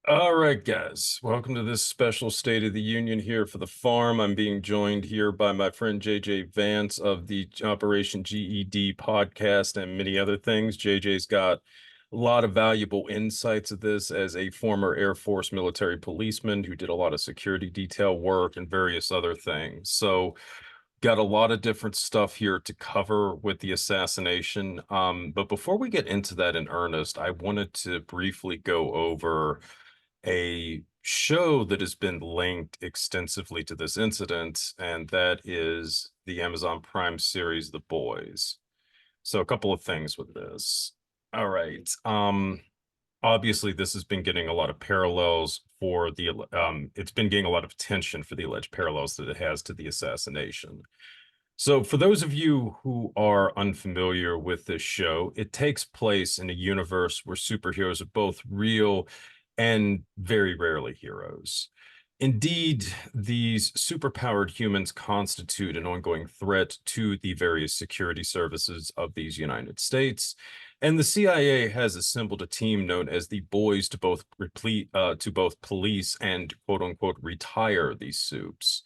All right, guys, welcome to this special State of the Union here for the farm. I'm being joined here by my friend JJ Vance of the Operation GED podcast and many other things. JJ's got a lot of valuable insights of this as a former Air Force military policeman who did a lot of security detail work and various other things. So, got a lot of different stuff here to cover with the assassination. But before we get into that in earnest, I wanted to briefly go over a show that has been linked extensively to this incident, and that is the Amazon Prime series, The Boys. So a couple of things with this. All right. Obviously this has been getting a lot of parallels for the it's been getting a lot of attention for the alleged parallels that it has to the assassination. So for those of you who are unfamiliar with this show, it takes place in a universe where superheroes are both real and very rarely heroes. Indeed, these superpowered humans constitute an ongoing threat to the various security services of these United States, and the CIA has assembled a team known as the Boys to both police and quote unquote retire these soups.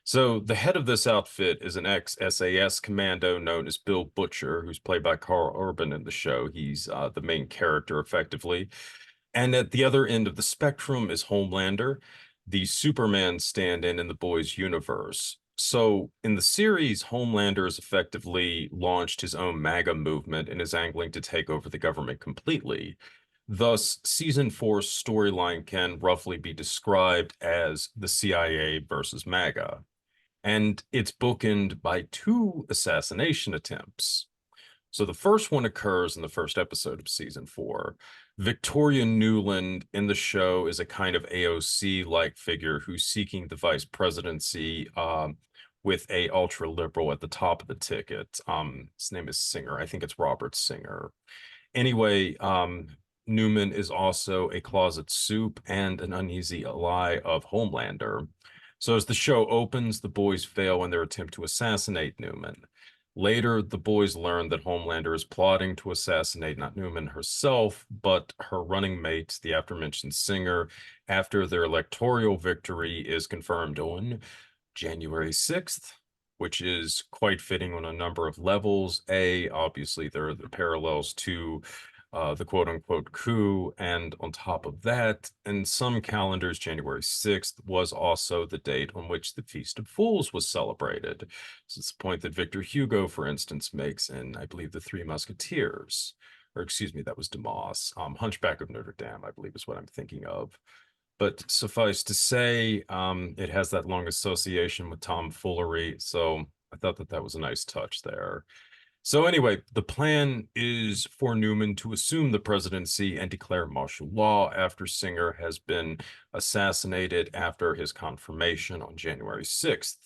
So the head of this outfit is an ex-SAS commando known as Bill Butcher, who's played by Carl Urban in the show. He's the main character, effectively. And at the other end of the spectrum is Homelander, the Superman stand-in in the Boys universe. So in the series, Homelander has effectively launched his own MAGA movement and is angling to take over the government completely. Thus, season four's storyline can roughly be described as the CIA versus MAGA, and it's bookended by two assassination attempts. So the first one occurs in the first episode of season four. Victoria Newland in the show is a kind of AOC-like figure who's seeking the vice presidency with a ultra liberal at the top of the ticket. His name is Singer. I think it's Robert Singer. Anyway, Newman is also a closet soup and an uneasy ally of Homelander. So as the show opens, the boys fail in their attempt to assassinate Newman. Later, the boys learn that Homelander is plotting to assassinate not Newman herself, but her running mate, the aforementioned Singer, after their electoral victory is confirmed on January 6th, which is quite fitting on a number of levels. Obviously, there are the parallels to the quote unquote coup. And on top of that, in some calendars, January 6th was also the date on which the Feast of Fools was celebrated. This is the point that Victor Hugo, for instance, makes in, I believe, The Three Musketeers. Or excuse me, that was Dumas. Hunchback of Notre Dame, I believe, is what I'm thinking of. But suffice to say, it has that long association with tomfoolery. So I thought that that was a nice touch there. So anyway, the plan is for Newman to assume the presidency and declare martial law after Singer has been assassinated after his confirmation on January 6th.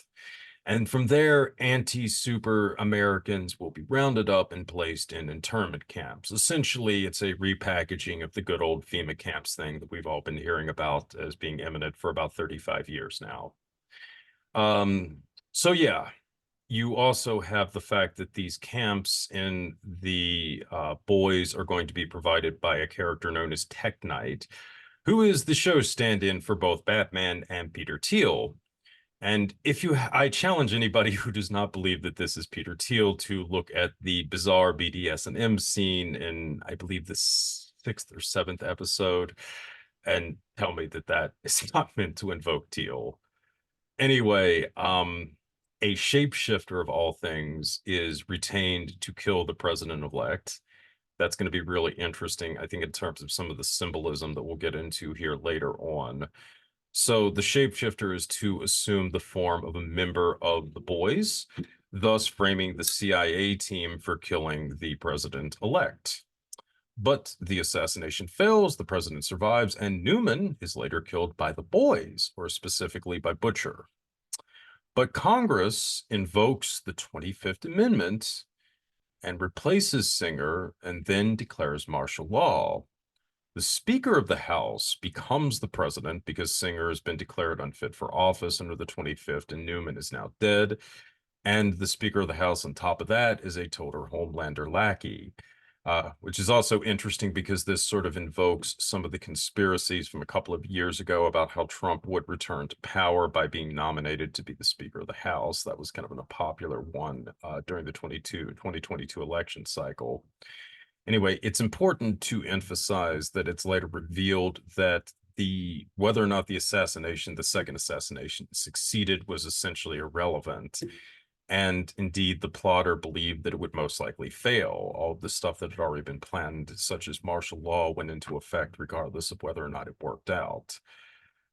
And from there, anti-super Americans will be rounded up and placed in internment camps. Essentially, it's a repackaging of the good old FEMA camps thing that we've all been hearing about as being imminent for about 35 years now. So yeah, you also have the fact that these camps in the boys are going to be provided by a character known as Tech Knight, who is the show's stand-in for both Batman and Peter Thiel. And I challenge anybody who does not believe that this is Peter Thiel to look at the bizarre BDSM scene in, I believe, the sixth or seventh episode, and tell me that that is not meant to invoke Thiel. Anyway, a shapeshifter of all things is retained to kill the president-elect. That's going to be really interesting, I think, in terms of some of the symbolism that we'll get into here later on. So the shapeshifter is to assume the form of a member of the boys, thus framing the CIA team for killing the president-elect. But the assassination fails, the president survives, and Newman is later killed by the boys, or specifically by Butcher. But Congress invokes the 25th Amendment and replaces Singer and then declares martial law. The Speaker of the House becomes the president because Singer has been declared unfit for office under the 25th and Newman is now dead. And the Speaker of the House, on top of that, is a total Homelander lackey. which is also interesting because this sort of invokes some of the conspiracies from a couple of years ago about how Trump would return to power by being nominated to be the Speaker of the House. That was kind of a popular one during the 2022 election cycle. Anyway, it's important to emphasize that it's later revealed that whether or not the second assassination succeeded was essentially irrelevant. And indeed, the plotter believed that it would most likely fail. All of the stuff that had already been planned, such as martial law, went into effect regardless of whether or not it worked out.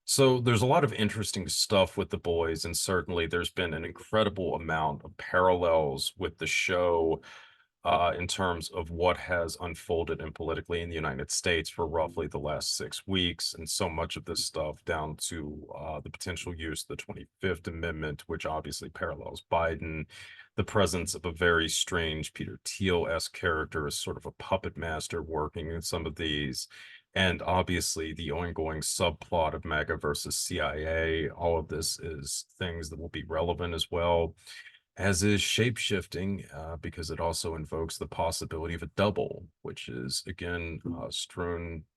So there's a lot of interesting stuff with the boys, and certainly there's been an incredible amount of parallels with the show in terms of what has unfolded in politically in the United States for roughly the last 6 weeks. And so much of this stuff down to the potential use of the 25th Amendment, which obviously parallels Biden, the presence of a very strange Peter Thiel-esque character as sort of a puppet master working in some of these, and obviously the ongoing subplot of MAGA versus CIA. All of this is things that will be relevant as well, as is shape-shifting, because it also invokes the possibility of a double, which is again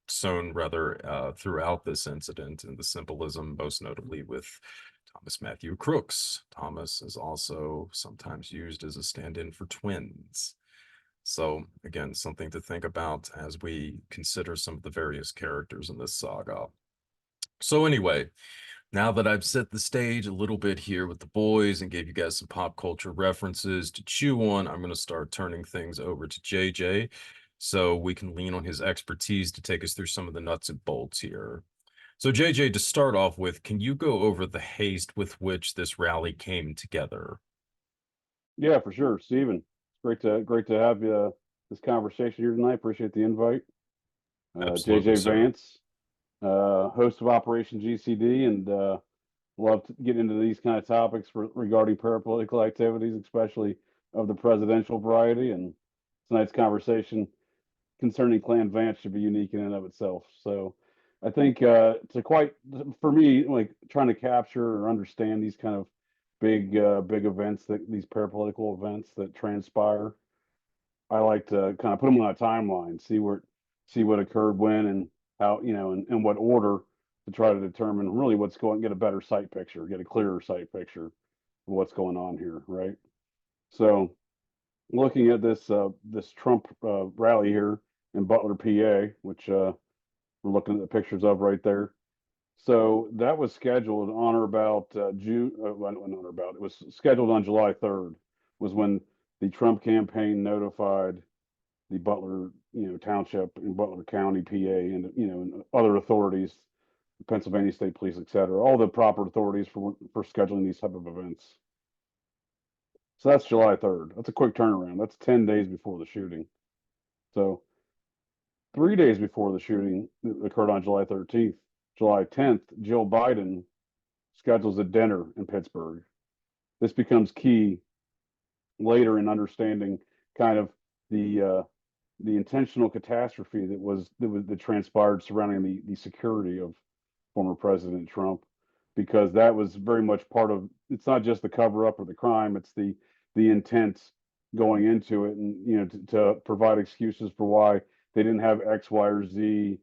sown rather throughout this incident, and the symbolism most notably with Thomas Matthew Crooks. Thomas is also sometimes used as a stand-in for twins. So again, something to think about as we consider some of the various characters in this saga. So anyway, now that I've set the stage a little bit here with the boys and gave you guys some pop culture references to chew on, I'm going to start turning things over to JJ so we can lean on his expertise to take us through some of the nuts and bolts here. So JJ, to start off with, can you go over the haste with which this rally came together? Yeah, for sure, Stephen. It's great to have this conversation here tonight. Appreciate the invite. Absolutely, JJ sir. Vance, host of Operation GCD, and love to get into these kind of topics regarding parapolitical activities, especially of the presidential variety. And tonight's conversation concerning Clan Vance should be unique in and of itself. So I think for me, like trying to capture or understand these kind of big events, these parapolitical events that transpire, I like to kind of put them on a timeline, see what occurred when, and how, in what order, to try to determine really get a better sight picture, get a clearer sight picture of what's going on here, right? So looking at this Trump rally here in Butler, PA, which we're looking at the pictures of right there. So that was scheduled on or about June. It was scheduled on July 3rd. Was when the Trump campaign notified the Butler, township in Butler County, PA, and and other authorities, Pennsylvania State Police, et cetera, all the proper authorities for scheduling these type of events. So that's July 3rd. That's a quick turnaround. That's 10 days before the shooting. So 3 days before the shooting that occurred on July 13th, July 10th, Jill Biden schedules a dinner in Pittsburgh. This becomes key later in understanding kind of the intentional catastrophe that transpired surrounding the security of former President Trump, because that was very much part of. It's not just the cover up or the crime; it's the intent going into it, and to provide excuses for why they didn't have X, Y, or Z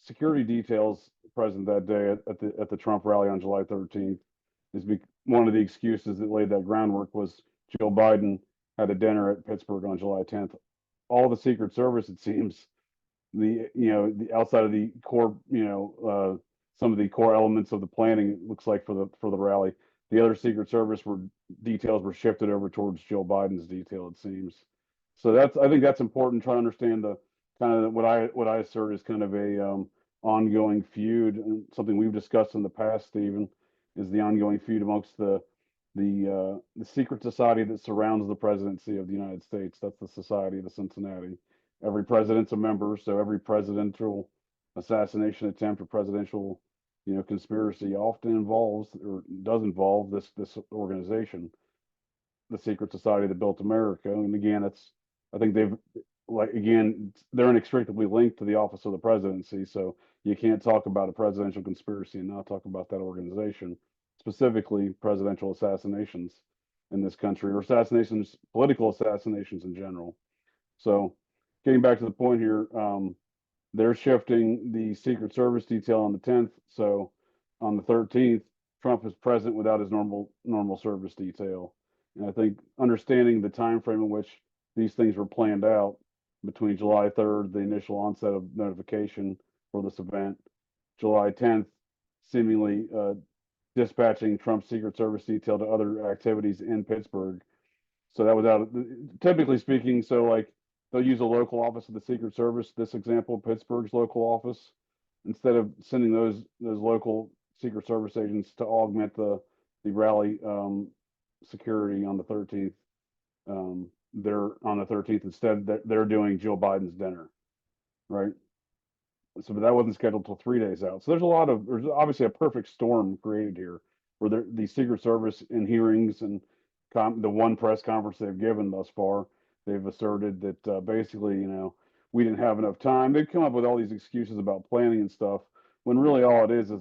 security details present that day at the Trump rally on July 13th. One of the excuses that laid that groundwork was Joe Biden had a dinner at Pittsburgh on July 10th. All the Secret Service, it seems, the outside of the core, some of the core elements of the planning, it looks like for the rally, the other Secret Service details were shifted over towards Joe Biden's detail, it seems. So I think that's important, trying to understand the kind of what I assert is kind of a ongoing feud, and something we've discussed in the past, Stephen, is the ongoing feud amongst the secret society that surrounds the presidency of the United States. That's the Society of the Cincinnati. Every president's a member, so every presidential assassination attempt or presidential, conspiracy often involves or does involve this organization, the secret society that built America. And again, I think they're inextricably linked to the office of the presidency. So you can't talk about a presidential conspiracy and not talk about that organization, specifically presidential assassinations in this country, or political assassinations in general. So getting back to the point here, they're shifting the Secret Service detail on the 10th. So on the 13th, Trump is present without his normal service detail. And I think understanding the time frame in which these things were planned out between July 3rd, the initial onset of notification for this event, July 10th, seemingly dispatching Trump's Secret Service detail to other activities in Pittsburgh. So that was out. Typically speaking, so like they'll use a local office of the Secret Service. This example, Pittsburgh's local office, instead of sending those local Secret Service agents to augment the rally security on the 13th. They're on the 13th instead. They're doing Joe Biden's dinner, right? So, but that wasn't scheduled till 3 days out. So there's obviously a perfect storm created here, where the Secret Service in hearings and the one press conference they've given thus far, they've asserted that basically, we didn't have enough time. They've come up with all these excuses about planning and stuff, when really all it is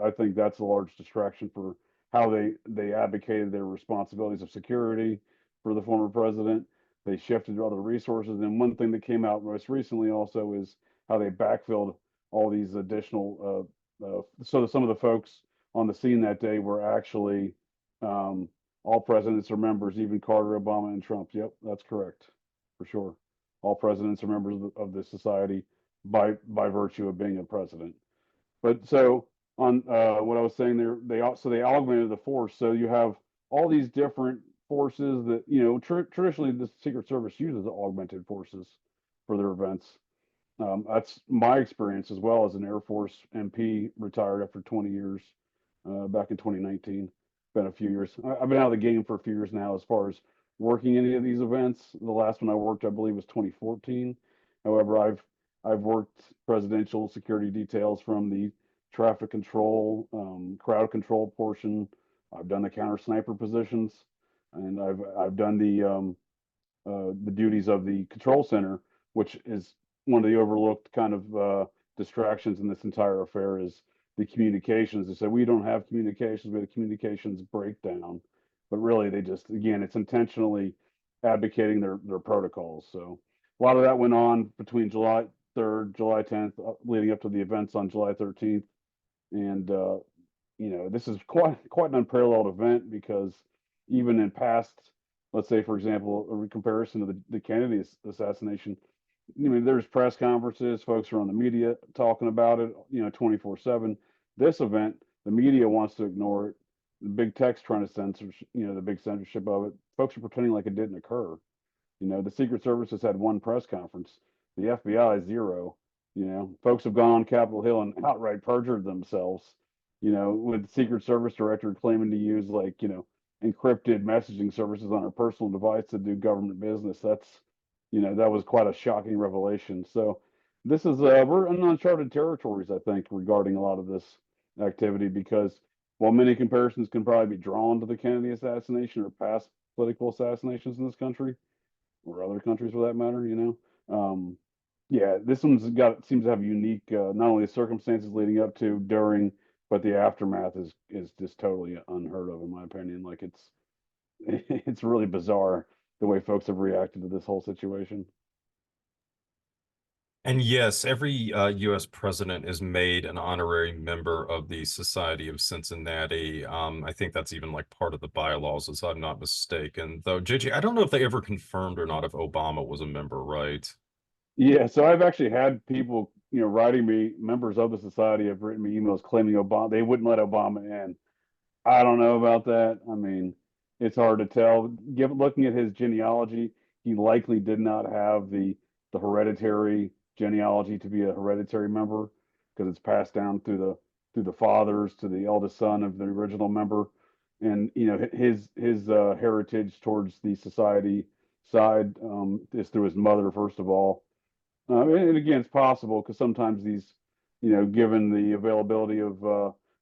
I think that's a large distraction for how they advocated their responsibilities of security for the former president. They shifted to other resources. And one thing that came out most recently also is how they backfilled all these additional. So some of the folks on the scene that day were actually all presidents are members, even Carter, Obama, and Trump. Yep, that's correct, for sure. All presidents are members of the society by virtue of being a president. But so on what I was saying there, they augmented the force. So you have all these different forces that traditionally the Secret Service uses augmented forces for their events. That's my experience as well as an Air Force MP, retired after 20 years back in 2019. Been a few years. I've been out of the game for a few years now as far as working any of these events. The last one I worked, I believe, was 2014. However, I've worked presidential security details from the traffic control, crowd control portion. I've done the counter sniper positions, and I've done the duties of the control center, which is one of the overlooked kind of distractions in this entire affair is the communications. They said we don't have communications, we have a communications breakdown, but really they just, again, it's intentionally advocating their protocols. So a lot of that went on between July 3rd, July 10th, leading up to the events on July 13th, and this is quite an unparalleled event because even in past, let's say for example, a comparison to the Kennedy assassination, there's press conferences, folks are on the media talking about it, 24/7. This event, the media wants to ignore it. The big tech's trying to censor, the big censorship of it. Folks are pretending like it didn't occur. The Secret Service has had one press conference. The FBI zero. Folks have gone on Capitol Hill and outright perjured themselves. With the Secret Service director claiming to use encrypted messaging services on her personal device to do government business. That was quite a shocking revelation. So this is we're in uncharted territories, I think, regarding a lot of this activity, because while many comparisons can probably be drawn to the Kennedy assassination or past political assassinations in this country or other countries for that matter, yeah, this seems to have unique not only the circumstances leading up to, during, but the aftermath is just totally unheard of in my opinion. Like it's really bizarre the way folks have reacted to this whole situation. And yes, every U.S. president is made an honorary member of the Society of Cincinnati. I think that's even like part of the bylaws, as I'm not mistaken. Though, JJ, I don't know if they ever confirmed or not if Obama was a member, right? Yeah, so I've actually had people, writing me, members of the society have written me emails claiming Obama, they wouldn't let Obama in. I don't know about that. I mean, it's hard to tell. Looking at his genealogy, he likely did not have the hereditary genealogy to be a hereditary member, because it's passed down through the fathers to the eldest son of the original member, and his heritage towards the society side is through his mother first of all. And again, it's possible because sometimes these, given the availability of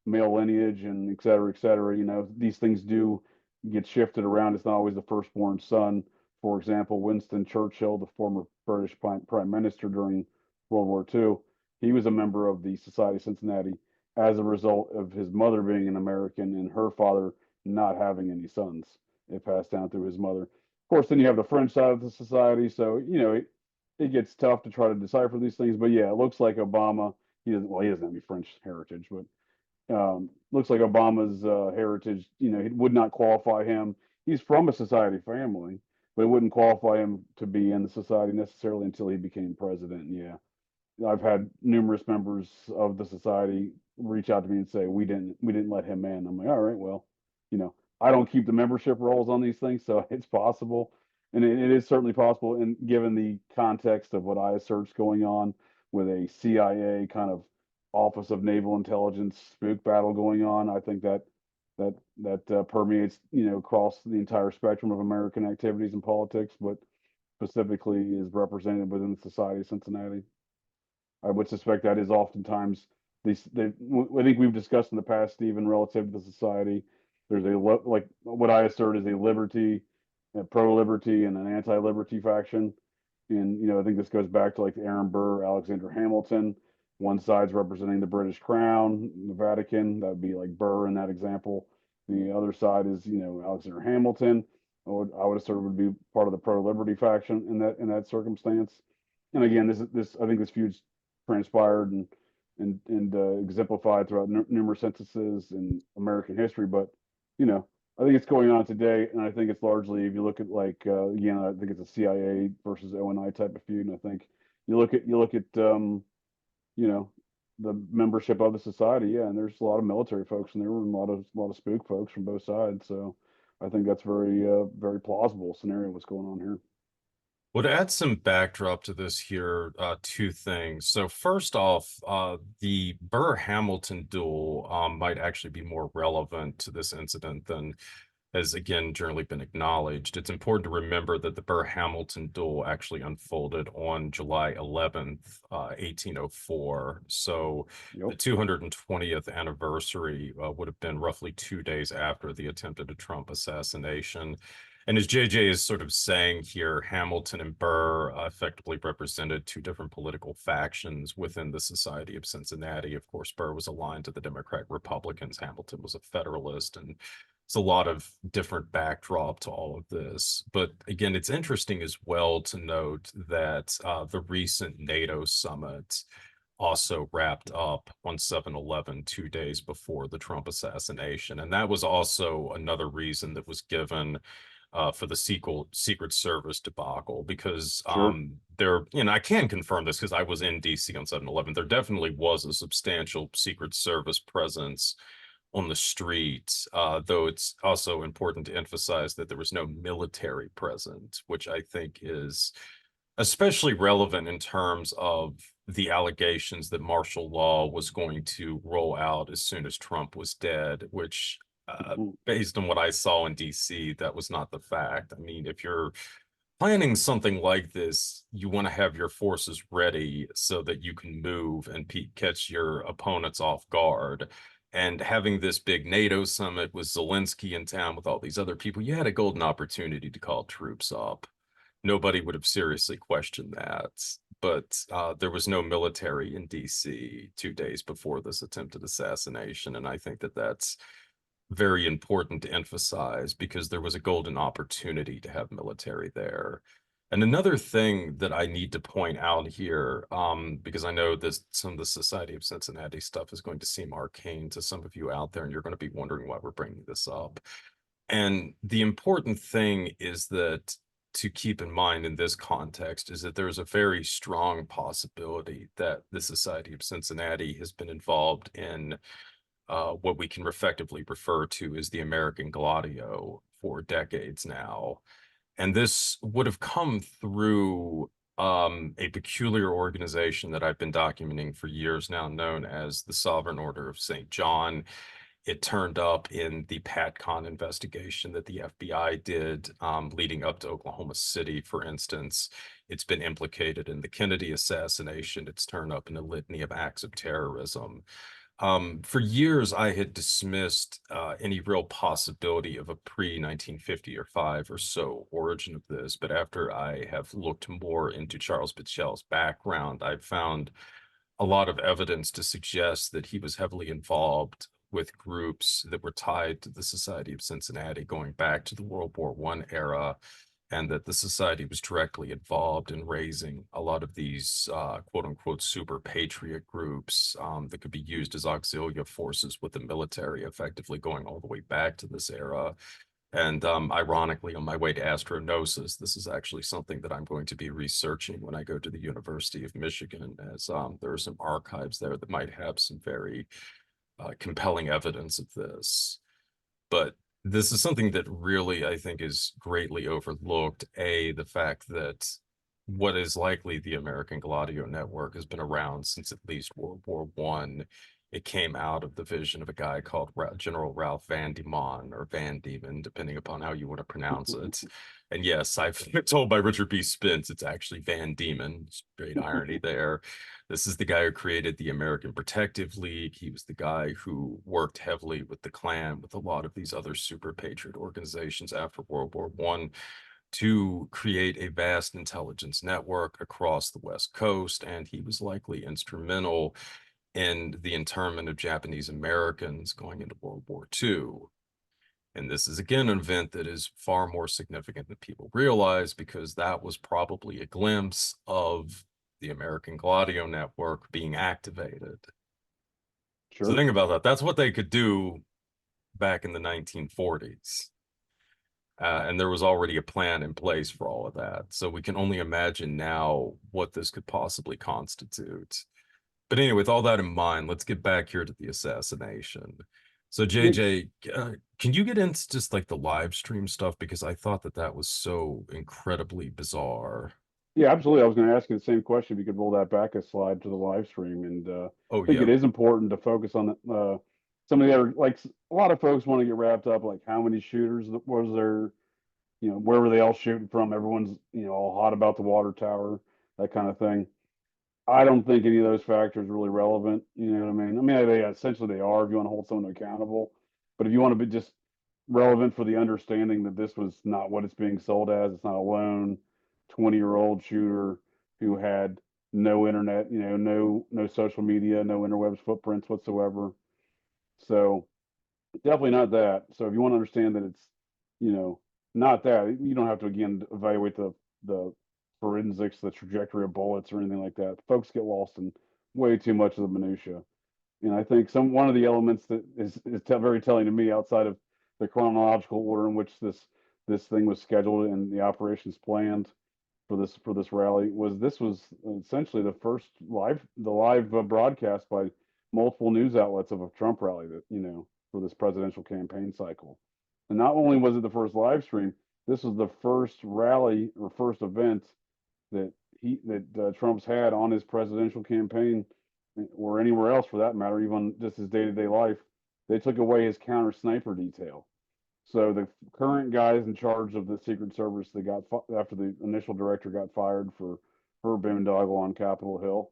male lineage and et cetera, these things do get shifted around. It's not always the firstborn son. For example, Winston Churchill, the former British prime minister during World War II, he was a member of the Society of Cincinnati as a result of his mother being an American and her father not having any sons. It passed down through his mother. Of course, then you have the French side of the society. So, it gets tough to try to decipher these things. But yeah, it looks like Obama. He doesn't have any French heritage, but looks like Obama's heritage, it would not qualify him. He's from a society family, but it wouldn't qualify him to be in the society necessarily until he became president. And yeah, I've had numerous members of the society reach out to me and say we didn't let him in. I'm like, all right, well, I don't keep the membership rolls on these things, so it's possible, and it is certainly possible. And given the context of what I assert's going on with a CIA kind of Office of Naval Intelligence spook battle going on, I think that permeates across the entire spectrum of American activities and politics, but specifically is represented within the Society of Cincinnati. I would suspect that is oftentimes I think we've discussed in the past, Stephen, relative to the society. There's like what I assert is a liberty, a pro-liberty, and an anti-liberty faction. And I think this goes back to like Aaron Burr, Alexander Hamilton. One side's representing the British Crown, the Vatican. That would be like Burr in that example. The other side is Alexander Hamilton. I would assert would be part of the pro-liberty faction in that circumstance. And again, this I think this feud's transpired and exemplified throughout numerous instances in American history. But I think it's going on today, and I think it's largely, if you look at like again, I think it's a CIA versus ONI type of feud, and I think you look at you know the membership of the society, yeah, and there's a lot of military folks in there and a lot of spook folks from both sides. So I think that's very plausible scenario what's going on here. Well, to add some backdrop to this here, two things. So first off, the Burr-Hamilton duel might actually be more relevant to this incident than has again generally been acknowledged. It's important to remember that the Burr-Hamilton duel actually unfolded on July 11th, 1804. So the Yep. 220th anniversary would have been roughly 2 days after the attempted Trump assassination. And as JJ is sort of saying here, Hamilton and Burr effectively represented two different political factions within the Society of Cincinnati. Of course, Burr was aligned to the Democratic Republicans. Hamilton was a Federalist, and it's a lot of different backdrop to all of this. But again, it's interesting as well to note that the recent NATO summit also wrapped up on 7/11, 2 days before the Trump assassination. And that was also another reason that was given for the Secret Service debacle, because Sure. I can confirm this because I was in DC on 7/11. There definitely was a substantial Secret Service presence on the street, though it's also important to emphasize that there was no military present, which I think is especially relevant in terms of the allegations that martial law was going to roll out as soon as Trump was dead, which, Mhm. based on what I saw in DC, that was not the fact. I mean, if you're planning something like this, you want to have your forces ready so that you can move and catch your opponents off guard. And having this big NATO summit with Zelensky in town with all these other people, you had a golden opportunity to call troops up. Nobody would have seriously questioned that. But there was no military in DC 2 days before this attempted assassination. And I think that that's very important to emphasize because there was a golden opportunity to have military there. And another thing that I need to point out here, because I know this some of the Society of Cincinnati stuff is going to seem arcane to some of you out there, and you're going to be wondering why we're bringing this up. And the important thing is that to keep in mind in this context is that there's a very strong possibility that the Society of Cincinnati has been involved in what we can effectively refer to as the American Gladio for decades now. And this would have come through a peculiar organization that I've been documenting for years now, known as the Sovereign Order of St. John. It turned up in the PatCon investigation that the FBI did leading up to Oklahoma City, for instance. It's been implicated in the Kennedy assassination. It's turned up in a litany of acts of terrorism. For years, I had dismissed any real possibility of a pre-1950 or 5 or so origin of this, but after I have looked more into Charles Bitschel's background, I've found a lot of evidence to suggest that he was heavily involved with groups that were tied to the Society of Cincinnati going back to the World War I era. and that the society was directly involved in raising a lot of these quote unquote super patriot groups that could be used as auxiliary forces with the military, effectively going all the way back to this era. And ironically, on my way to astronosis, this is actually something that I'm going to be researching when I go to the University of Michigan, as there are some archives there that might have some very compelling evidence of this. But this is something that really, I think, is greatly overlooked. The fact that what is likely the American Gladio Network has been around since at least World War One. It came out of the vision of a guy called General Ralph Van Diemen, or Van Diemen, depending upon how you want to pronounce it. And yes, I've been told by Richard B. Spence it's actually Van Diemen. Great irony there. This is the guy who created the American Protective League. He was the guy who worked heavily with the Klan, with a lot of these other super patriot organizations after World War One, to create a vast intelligence network across the West Coast. And he was likely instrumental in the internment of Japanese Americans going into World War II. And this is again an event that is far more significant than people realize, because that was probably a glimpse of the American Gladio Network being activated. So Sure. think about that. That's what they could do back in the 1940s. And there was already a plan in place for all of that. So we can only imagine now what this could possibly constitute. But anyway, with all that in mind, let's get back here to the assassination. So Yeah, JJ, can you get into just like the live stream stuff? Because I thought that that was so incredibly bizarre. yeah, absolutely. I was going to ask you the same question. If you could roll that back a slide to the live stream, and Oh I think yeah, it is important to focus on some of the other, like a lot of folks want to get wrapped up, like how many shooters was there, where were they all shooting from? Everyone's, all hot about the water tower, that kind of thing. I don't think any of those factors are really relevant. You know what I mean? I mean, they essentially they are if you want to hold someone accountable, but if you want to be just relevant for the understanding that this was not what it's being sold as, it's not a lone 20-year-old shooter who had no internet, no social media, no interwebs footprints whatsoever. So definitely not that. So if you want to understand that it's, you know, not that, you don't have to again evaluate the forensics, the trajectory of bullets or anything like that. Folks get lost in way too much of the minutia. And I think one of the elements that is very telling to me, outside of the chronological order in which this thing was scheduled and the operations planned for this rally, was this was essentially the live broadcast by multiple news outlets of a Trump rally that, for this presidential campaign cycle. And not only was it the first live stream, this was the first rally or first event that Trump's had on his presidential campaign, or anywhere else for that matter, even just his day-to-day life. They took away his counter sniper detail. So the current guys in charge of the Secret Service that got after the initial director got fired for her boondoggle on Capitol Hill,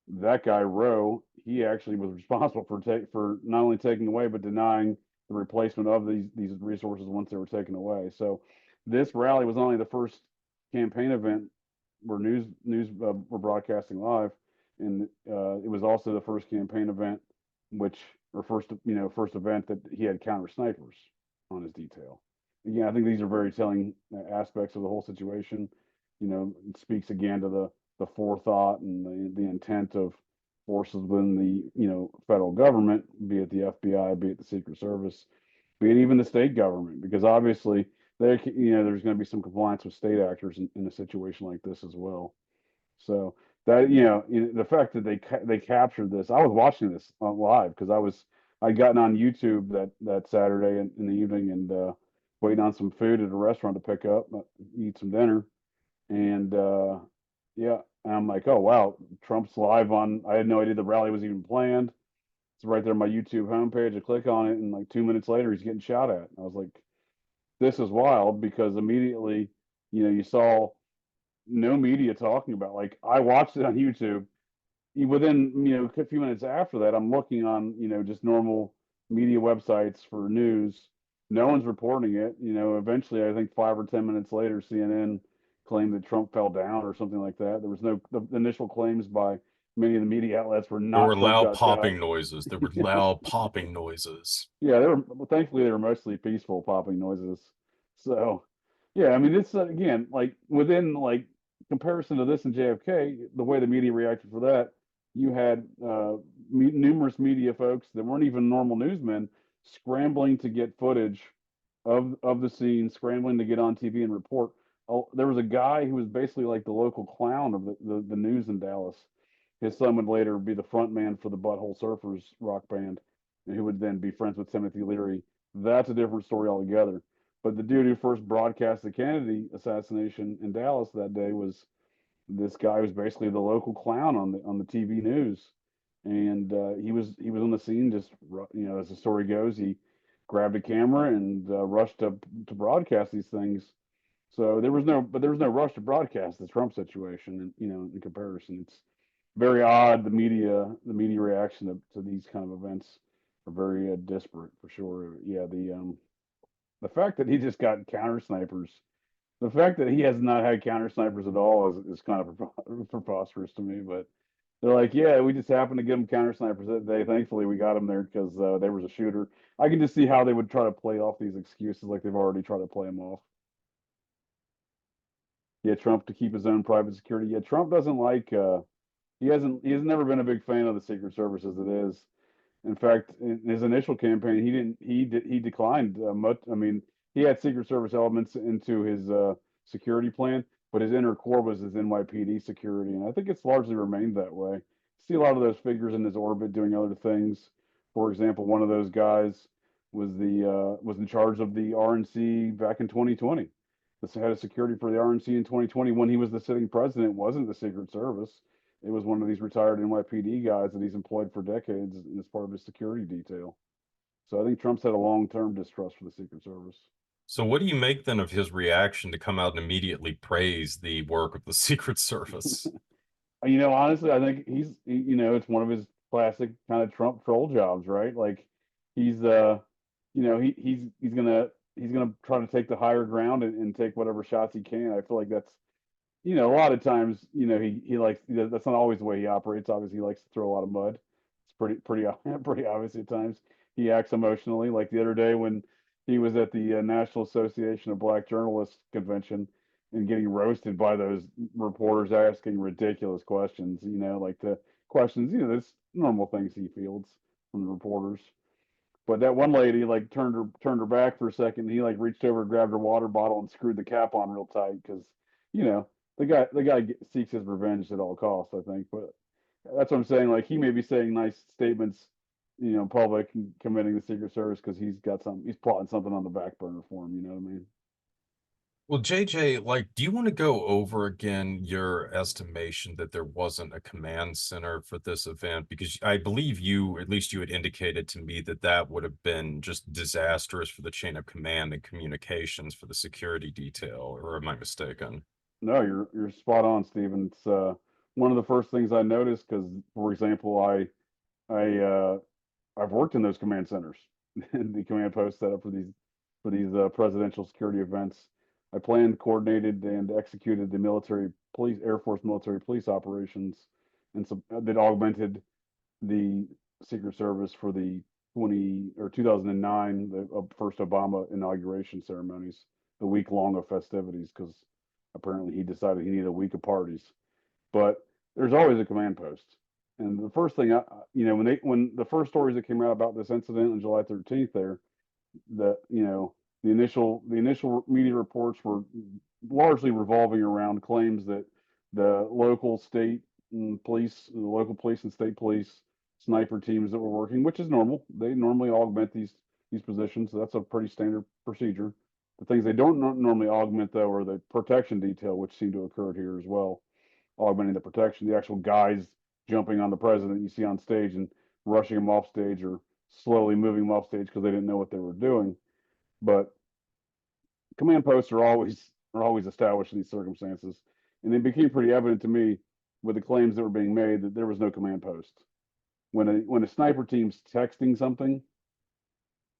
that guy Rowe, he actually was responsible for not only taking away but denying the replacement of these resources once they were taken away. So this rally was only the first campaign event where news were broadcasting live, and it was also the first campaign event, which or first event that he had counter snipers on his detail. Again, I think these are very telling aspects of the whole situation. It speaks again to the forethought and the intent of forces within the federal government, be it the FBI, be it the Secret Service, be it even the state government, because obviously there's going to be some compliance with state actors in a situation like this as well. So that the fact that they captured this, I was watching this live because I'd gotten on YouTube that Saturday in the evening and waiting on some food at a restaurant to pick up, eat some dinner, and yeah, and I'm like, oh wow, Trump's live on. I had no idea the rally was even planned. It's right there on my YouTube homepage. I click on it, and like 2 minutes later, he's getting shot at. I was like, this is wild, because immediately, you saw no media talking about. Like, I watched it on YouTube. Within a few minutes after that, I'm looking on just normal media websites for news. No one's reporting it. Eventually, I think 5 or 10 minutes later, CNN claimed that Trump fell down or something like that. There was the initial claims by many of the media outlets were there not were Trump loud got shot. popping noises. There were loud popping noises. Yeah, thankfully they were mostly peaceful popping noises. So Yeah, I mean, it's again, like within like comparison to this and JFK, the way the media reacted for that, you had numerous media folks that weren't even normal newsmen scrambling to get footage of the scene, scrambling to get on TV and report. Oh, there was a guy who was basically like the local clown of the news in Dallas. His son would later be the front man for the Butthole Surfers rock band, and who would then be friends with Timothy Leary. That's a different story altogether. But the dude who first broadcast the Kennedy assassination in Dallas that day was this guy who was basically the local clown on the TV news, and he was on the scene just as the story goes, he grabbed a camera and rushed to broadcast these things. So there was no rush to broadcast the Trump situation, and in comparison, it's very odd. The media reaction to these kind of events are very disparate for sure. Yeah, the fact that he just got counter snipers, the fact that he has not had counter snipers at all is kind of preposterous to me. But they're like, yeah, we just happened to give him counter snipers that day. Thankfully, we got him there because there was a shooter. I can just see how they would try to play off these excuses like they've already tried to play them off. Yeah, Trump to keep his own private security. Yeah, Trump doesn't like. He has never been a big fan of the Secret Service as it is. In fact, in his initial campaign, he declined much. I mean, he had Secret Service elements into his security plan, but his inner core was his NYPD security, and I think it's largely remained that way. See a lot of those figures in his orbit doing other things. For example, one of those guys was in charge of the RNC back in 2020. The head of security for the RNC in 2020 when he was the sitting president wasn't the Secret Service. It was one of these retired NYPD guys that he's employed for decades as part of his security detail. So I think Trump's had a long-term distrust for the Secret Service. So what do you make then of his reaction to come out and immediately praise the work of the Secret Service? Honestly, I think it's one of his classic kind of Trump troll jobs, right? Like he's he's gonna try to take the higher ground and take whatever shots he can. I feel like that's a lot of times, he likes that's not always the way he operates. Obviously, he likes to throw a lot of mud. It's pretty pretty obvious at times. He acts emotionally, like the other day when he was at the National Association of Black Journalists convention and getting roasted by those reporters asking ridiculous questions. Like the questions, that's normal things he fields from the reporters. But that one lady like turned her back for a second. And he like reached over, grabbed her water bottle, and screwed the cap on real tight because you know the guy seeks his revenge at all costs. I think, but that's what I'm saying. Like he may be saying nice statements, in public, and committing the Secret Service because he's plotting something on the back burner for him. You know what I mean? Well, JJ, do you want to go over again your estimation that there wasn't a command center for this event? Because I believe at least you had indicated to me that that would have been just disastrous for the chain of command and communications for the security detail, or am I mistaken? No, you're spot on, Stephen. It's one of the first things I noticed because, for example, I I've worked in those command centers, the command posts set up for these presidential security events. I planned, coordinated, and executed the Air Force military police operations, and so that augmented the Secret Service for the 2009 the first Obama inauguration ceremonies, the week long of festivities, because apparently he decided he needed a week of parties. But there's always a command post. And the first thing, when the first stories that came out about this incident on July 13th, the initial media reports were largely revolving around claims that the local police and state police sniper teams that were working, which is normal. They normally augment these positions. So that's a pretty standard procedure. The things they don't normally augment though are the protection detail, which seemed to occur here as well, augmenting the protection. The actual guys jumping on the president you see on stage and rushing him off stage or slowly moving him off stage because they didn't know what they were doing. But command posts are always established in these circumstances, and it became pretty evident to me with the claims that were being made that there was no command post. When a sniper team's texting something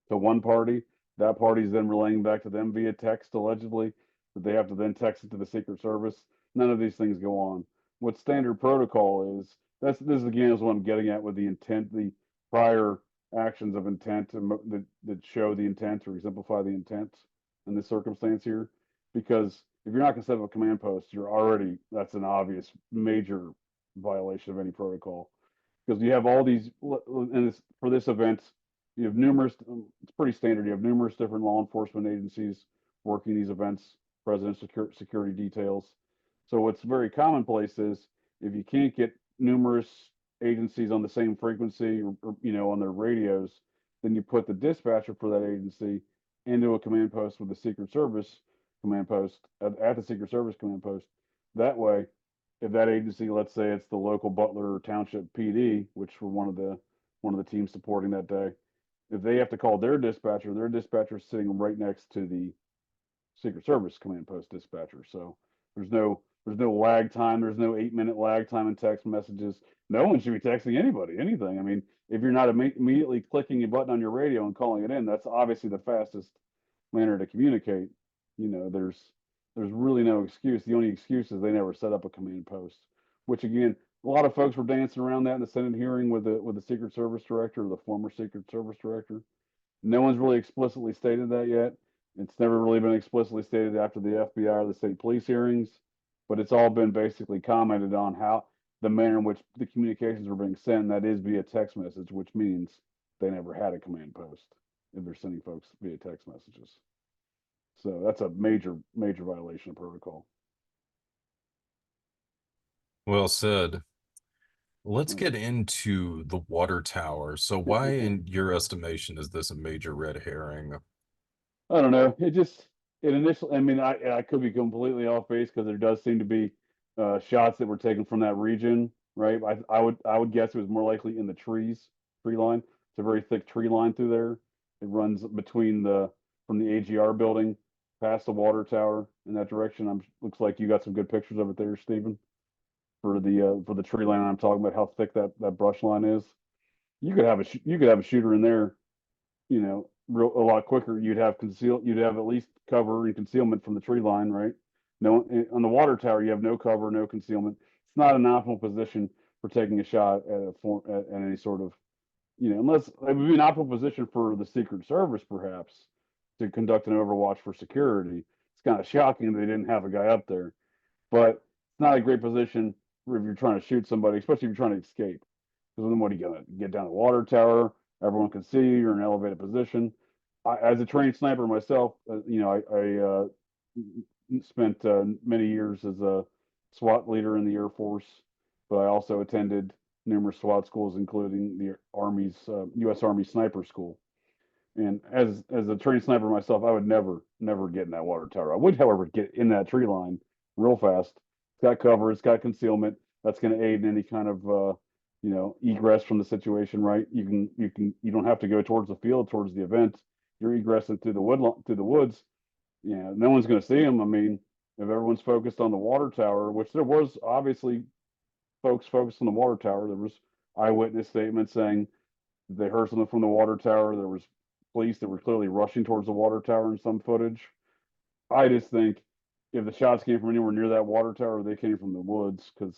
to one party, that party is then relaying back to them via text allegedly that they have to then text it to the Secret Service. None of these things go on. What standard protocol is, this again is what I'm getting at with the intent, the prior actions of intent that show the intent or exemplify the intent in this circumstance here. because if you're not going to set up a command post, that's an obvious major violation of any protocol. Because you have all these, and for this event, you have numerous, it's pretty standard. You have numerous different law enforcement agencies working these events, presidential security details. So what's very commonplace is if you can't get numerous agencies on the same frequency or on their radios, then you put the dispatcher for that agency into a command post with the Secret Service command post at the Secret Service command post. That way, if that agency, let's say it's the local Butler Township PD, which were one of the teams supporting that day, if they have to call their dispatcher is sitting right next to the Secret Service command post dispatcher. So there's no lag time. There's no 8-minute lag time in text messages. No one should be texting anybody anything. I mean, if you're not immediately clicking a button on your radio and calling it in, that's obviously the fastest manner to communicate. There's really no excuse. The only excuse is they never set up a command post, which again, a lot of folks were dancing around that in the Senate hearing with the Secret Service director or the former Secret Service director. No one's really explicitly stated that yet. It's never really been explicitly stated after the FBI or the state police hearings, but it's all been basically commented on how the manner in which the communications were being sent. That is via text message, which means they never had a command post if they're sending folks via text messages. So that's a major, major violation of protocol. Well said. Let's Okay. get into the water tower. So why, in your estimation, is this a major red herring? I don't know. It initially. I mean, I could be completely off base because there does seem to be shots that were taken from that region, right? I would guess it was more likely in the tree line. It's a very thick tree line through there. It runs between from the AGR building past the water tower in that direction. Looks like you got some good pictures of it there, Stephen, for the tree line. I'm talking about how thick that brush line is. You could have a shooter in there, a lot quicker. You'd have at least cover and concealment from the tree line, right? No, on the water tower, you have no cover, no concealment. It's not an optimal position for taking a shot at any sort of, unless it would be an optimal position for the Secret Service, perhaps, to conduct an overwatch for security. It's kind of shocking they didn't have a guy up there, but it's not a great position if you're trying to shoot somebody, especially if you're trying to escape. Because then what are you going to get down the water tower? Everyone can see you. You're in an elevated position. As a trained sniper myself, I spent many years as a SWAT leader in the Air Force, but I also attended numerous SWAT schools, including the Army's U.S. Army Sniper School. And as a trained sniper myself, I would never get in that water tower. I would, however, get in that tree line real fast. It's got cover. It's got concealment. That's going to aid in any kind of egress from the situation, right? You don't have to go towards the field, towards the event. You're egressing through the woods. Yeah, no one's going to see them. I mean, if everyone's focused on the water tower, which there was obviously folks focused on the water tower, there was eyewitness statements saying they heard something from the water tower. There was police that were clearly rushing towards the water tower in some footage. I just think if the shots came from anywhere near that water tower, they came from the woods because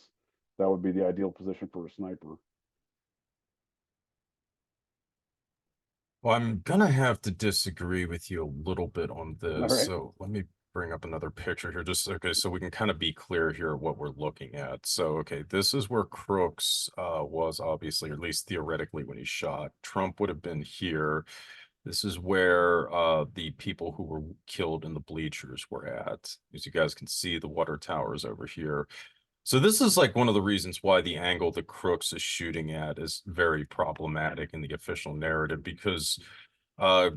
that would be the ideal position for a sniper. Well, I'm gonna have to disagree with you a little bit on All this. right. So let me bring up another picture here. Just okay, so we can kind of be clear here what we're looking at. So okay, this is where Crooks was obviously, or at least theoretically, when he shot. Trump would have been here. This is where the people who were killed in the bleachers were at. As you guys can see, the water tower is over here. So this is like one of the reasons why the angle that Crooks is shooting at is very problematic in the official narrative, because uh,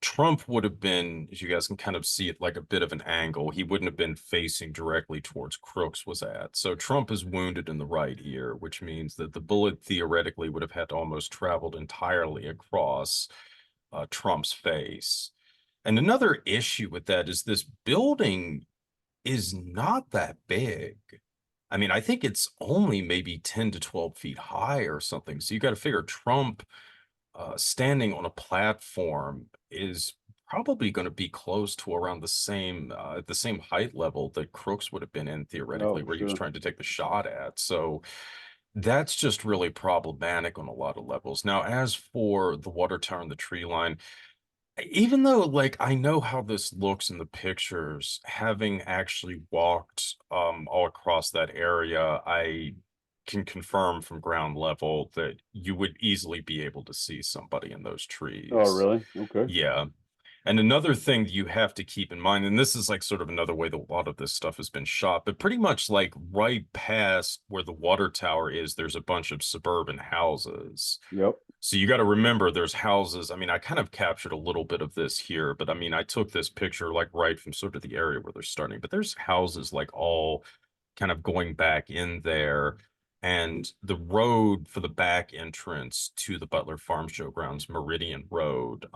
Trump would have been, as you guys can kind of see it, like a bit of an angle. He wouldn't have been facing directly towards Crooks was at. So Trump is wounded in the right ear, which means that the bullet theoretically would have had to almost traveled entirely across Trump's face. And another issue with that is this building is not that big. I mean, I think it's only maybe 10 to 12 feet high or something. So you got to figure Trump standing on a platform is probably going to be close to around at the same height level that Crooks would have been in theoretically, Oh, where he was sure. trying to take the shot at. So that's just really problematic on a lot of levels. Now, as for the water tower and the tree line, Even though like I know how this looks in the pictures, having actually walked all across that area, I can confirm from ground level that you would easily be able to see somebody in those Oh, trees. really? Okay. Yeah. And another thing that you have to keep in mind, and this is like sort of another way that a lot of this stuff has been shot, but pretty much like right past where the water tower is, there's a bunch of suburban houses. Yep. So you got to remember there's houses. I mean, I kind of captured a little bit of this here, but I mean, I took this picture like right from sort of the area where they're starting, but there's houses like all kind of going back in there. And the road for the back entrance to the Butler Farm Showgrounds, Meridian Road,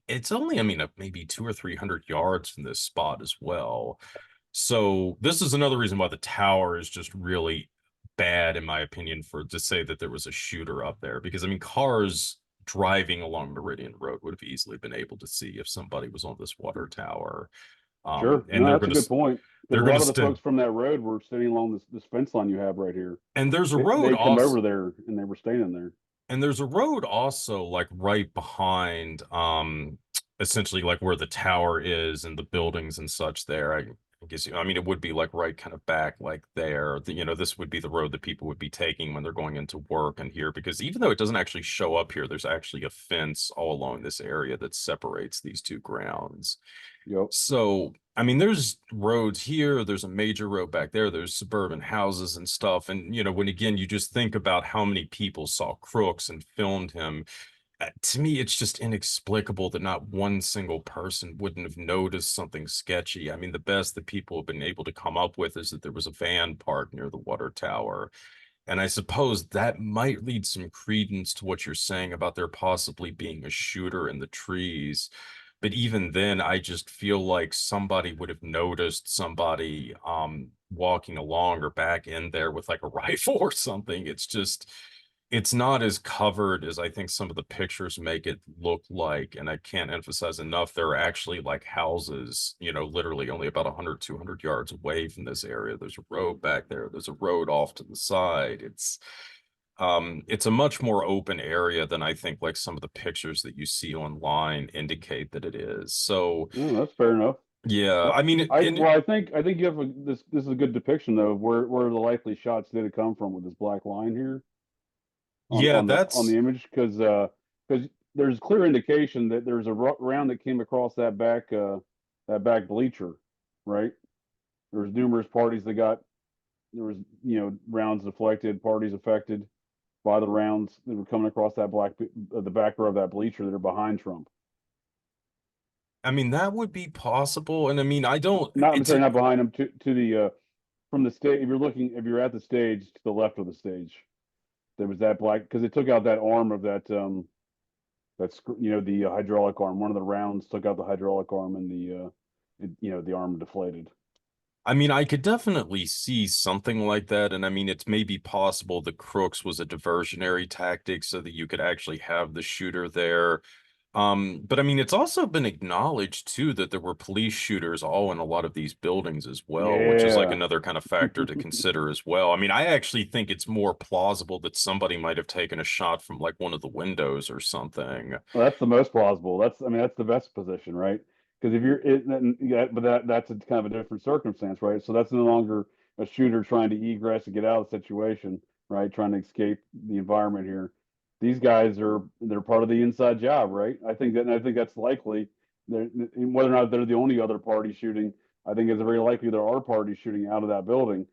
it's only, I mean, maybe 200 or 300 yards from this spot as well. So this is another reason why the tower is just really bad, in my opinion, for to say that there was a shooter up there. Because I mean, cars driving along Meridian Road would have easily been able to see if somebody was on this water tower. Sure. And No, that's a good point. Because they're a gonna lot of the stay. folks from that road were sitting along this fence line you have right here. And there's a They, road they'd come also. over there and they were staying there. And there's a road also like right behind essentially like where the tower is and the buildings and such there. I guess I mean it would be like right kind of back like there. This would be the road that people would be taking when they're going into work and here because even though it doesn't actually show up here, there's actually a fence all along this area that separates these two grounds. Yep. So, I mean, there's roads here, there's a major road back there, there's suburban houses and stuff. And, when again, you just think about how many people saw Crooks and filmed him, to me, it's just inexplicable that not one single person wouldn't have noticed something sketchy. I mean, the best that people have been able to come up with is that there was a van parked near the water tower. And I suppose that might lead some credence to what you're saying about there possibly being a shooter in the trees. But even then, I just feel like somebody would have noticed somebody walking along or back in there with like a rifle or something. It's not as covered as I think some of the pictures make it look like. And I can't emphasize enough, there are actually like houses, literally only about 100, 200 yards away from this area. There's a road back there. There's a road off to the side. It's a much more open area than I think like some of the pictures that you see online indicate that it is. So No, that's fair enough. yeah, Well, I mean, I think you have this is a good depiction though of where the likely shots did come from with this black line here on yeah, on the that's image because there's clear indication that there's a round that came across that back bleacher, right? There was numerous parties that got there was rounds deflected, parties affected by the rounds that were coming across the back row of that bleacher that are behind Trump. I mean that would be possible. And I mean, I don't Not I'm it's sorry, not behind him to the from the stage. If you're at the stage to the left of the stage, there was that black because it took out that arm of that's the hydraulic arm. One of the rounds took out the hydraulic arm and the arm deflated. I mean, I could definitely see something like that. And I mean, it's maybe possible the Crooks was a diversionary tactic so that you could actually have the shooter there. But I mean, it's also been acknowledged too that there were police shooters all in a lot of these buildings as well, which is like Yeah. another kind of factor to consider as well. I mean, I actually think it's more plausible that somebody might have taken a shot from like one of the windows or something. Well, that's the most plausible. That's the best position, right? Because if you're it, yeah, but that's a kind of a different circumstance, right? So that's no longer a shooter trying to egress and get out of the situation, right? Trying to escape the environment here. These guys they're part of the inside job, right? I think that's likely. Whether or not they're the only other party shooting, I think it's very likely there are parties shooting out of that building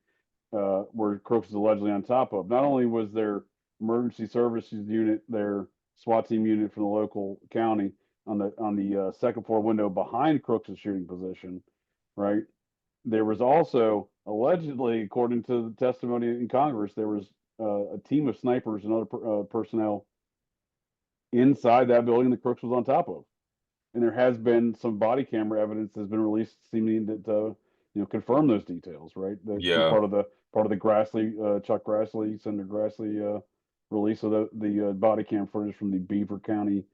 where Crooks is allegedly on top of. Not only was there emergency services unit, their SWAT team unit from the local county on the second floor window behind Crooks' shooting position, right? There was also allegedly, according to the testimony in Congress, there was a team of snipers and other personnel inside that building that Crooks was on top of. And there has been some body camera evidence that's been released, seeming to confirm those details, right? The Yeah. part of the Grassley, Chuck Grassley, Senator Grassley release of the body cam footage from the Beaver County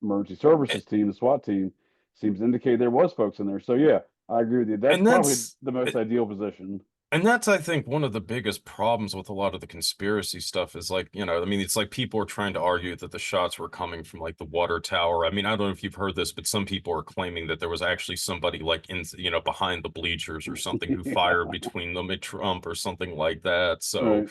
Emergency Services team, the SWAT team, seems to indicate there was folks in there. So yeah, I agree with you. That's And probably that's the most ideal position. And that's, I think, one of the biggest problems with a lot of the conspiracy stuff is like, I mean, it's like people are trying to argue that the shots were coming from like the water tower. I mean, I don't know if you've heard this, but some people are claiming that there was actually somebody like behind the bleachers or something who Yeah, fired between them at Trump or something like that. So, right.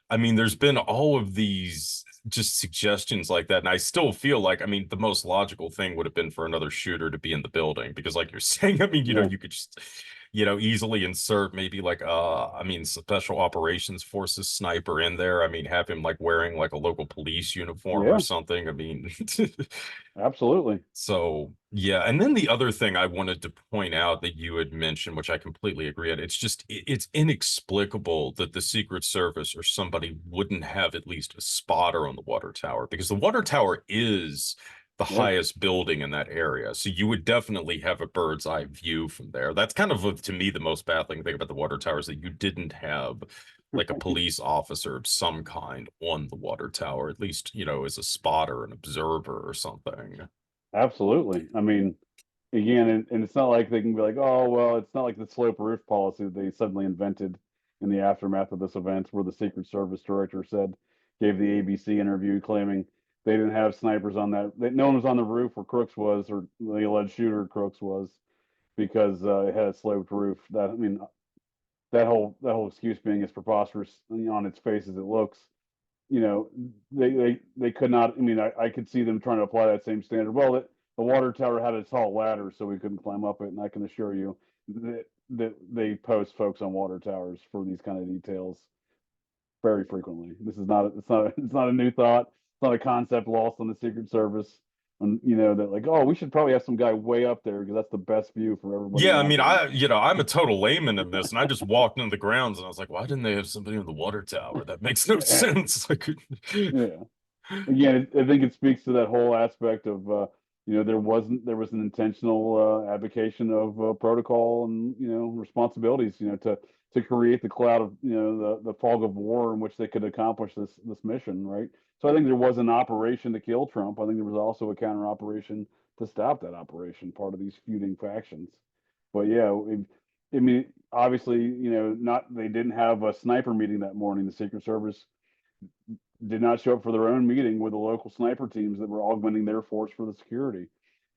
I mean, there's been all of these just suggestions like that. And I still feel like, I mean, the most logical thing would have been for another shooter to be in the building because, like you're saying, I mean, Yeah, you could just, easily insert maybe like, I mean, special operations forces sniper in there. I mean, have him like wearing like a local police uniform or yeah, something. I mean, absolutely. so yeah, and then the other thing I wanted to point out that you had mentioned, which I completely agree on, it's just it's inexplicable that the Secret Service or somebody wouldn't have at least a spotter on the water tower because the water tower is the Yeah. highest building in that area. So you would definitely have a bird's eye view from there. That's kind of to me the most baffling thing about the water tower is that you didn't have like a police officer of some kind on the water tower, at least, as a spotter, an observer or something. Absolutely. I mean, again, and it's not like they can be like, oh, well, it's not like the slope roof policy that they suddenly invented in the aftermath of this event, where the Secret Service director said, gave the ABC interview claiming they didn't have snipers on that no one was on the roof where Crooks was, or the alleged shooter Crooks was, because it had a sloped roof. That, I mean, that whole excuse being as preposterous, on its face as it looks. You know, they could not. I mean, I could see them trying to apply that same standard. Well, the water tower had a tall ladder, so we couldn't climb up it, and I can assure you that they post folks on water towers for these kind of details very frequently. This is not it's not a new thought. It's not a concept lost on the Secret Service. And that, like, oh, we should probably have some guy way up there because that's the best view for everybody Yeah, I around mean, him. I'm a total layman in this, and I just walked into the grounds and I was like, why didn't they have somebody on the water tower? That makes no sense. Like, Yeah. Again, I think it speaks to that whole aspect of there was an intentional abdication of protocol and responsibilities, to create the cloud of the fog of war in which they could accomplish this mission, right? So I think there was an operation to kill Trump. I think there was also a counter operation to stop that operation, part of these feuding factions. But yeah, I mean, obviously, not they didn't have a sniper meeting that morning. The Secret Service did not show up for their own meeting with the local sniper teams that were augmenting their force for the security.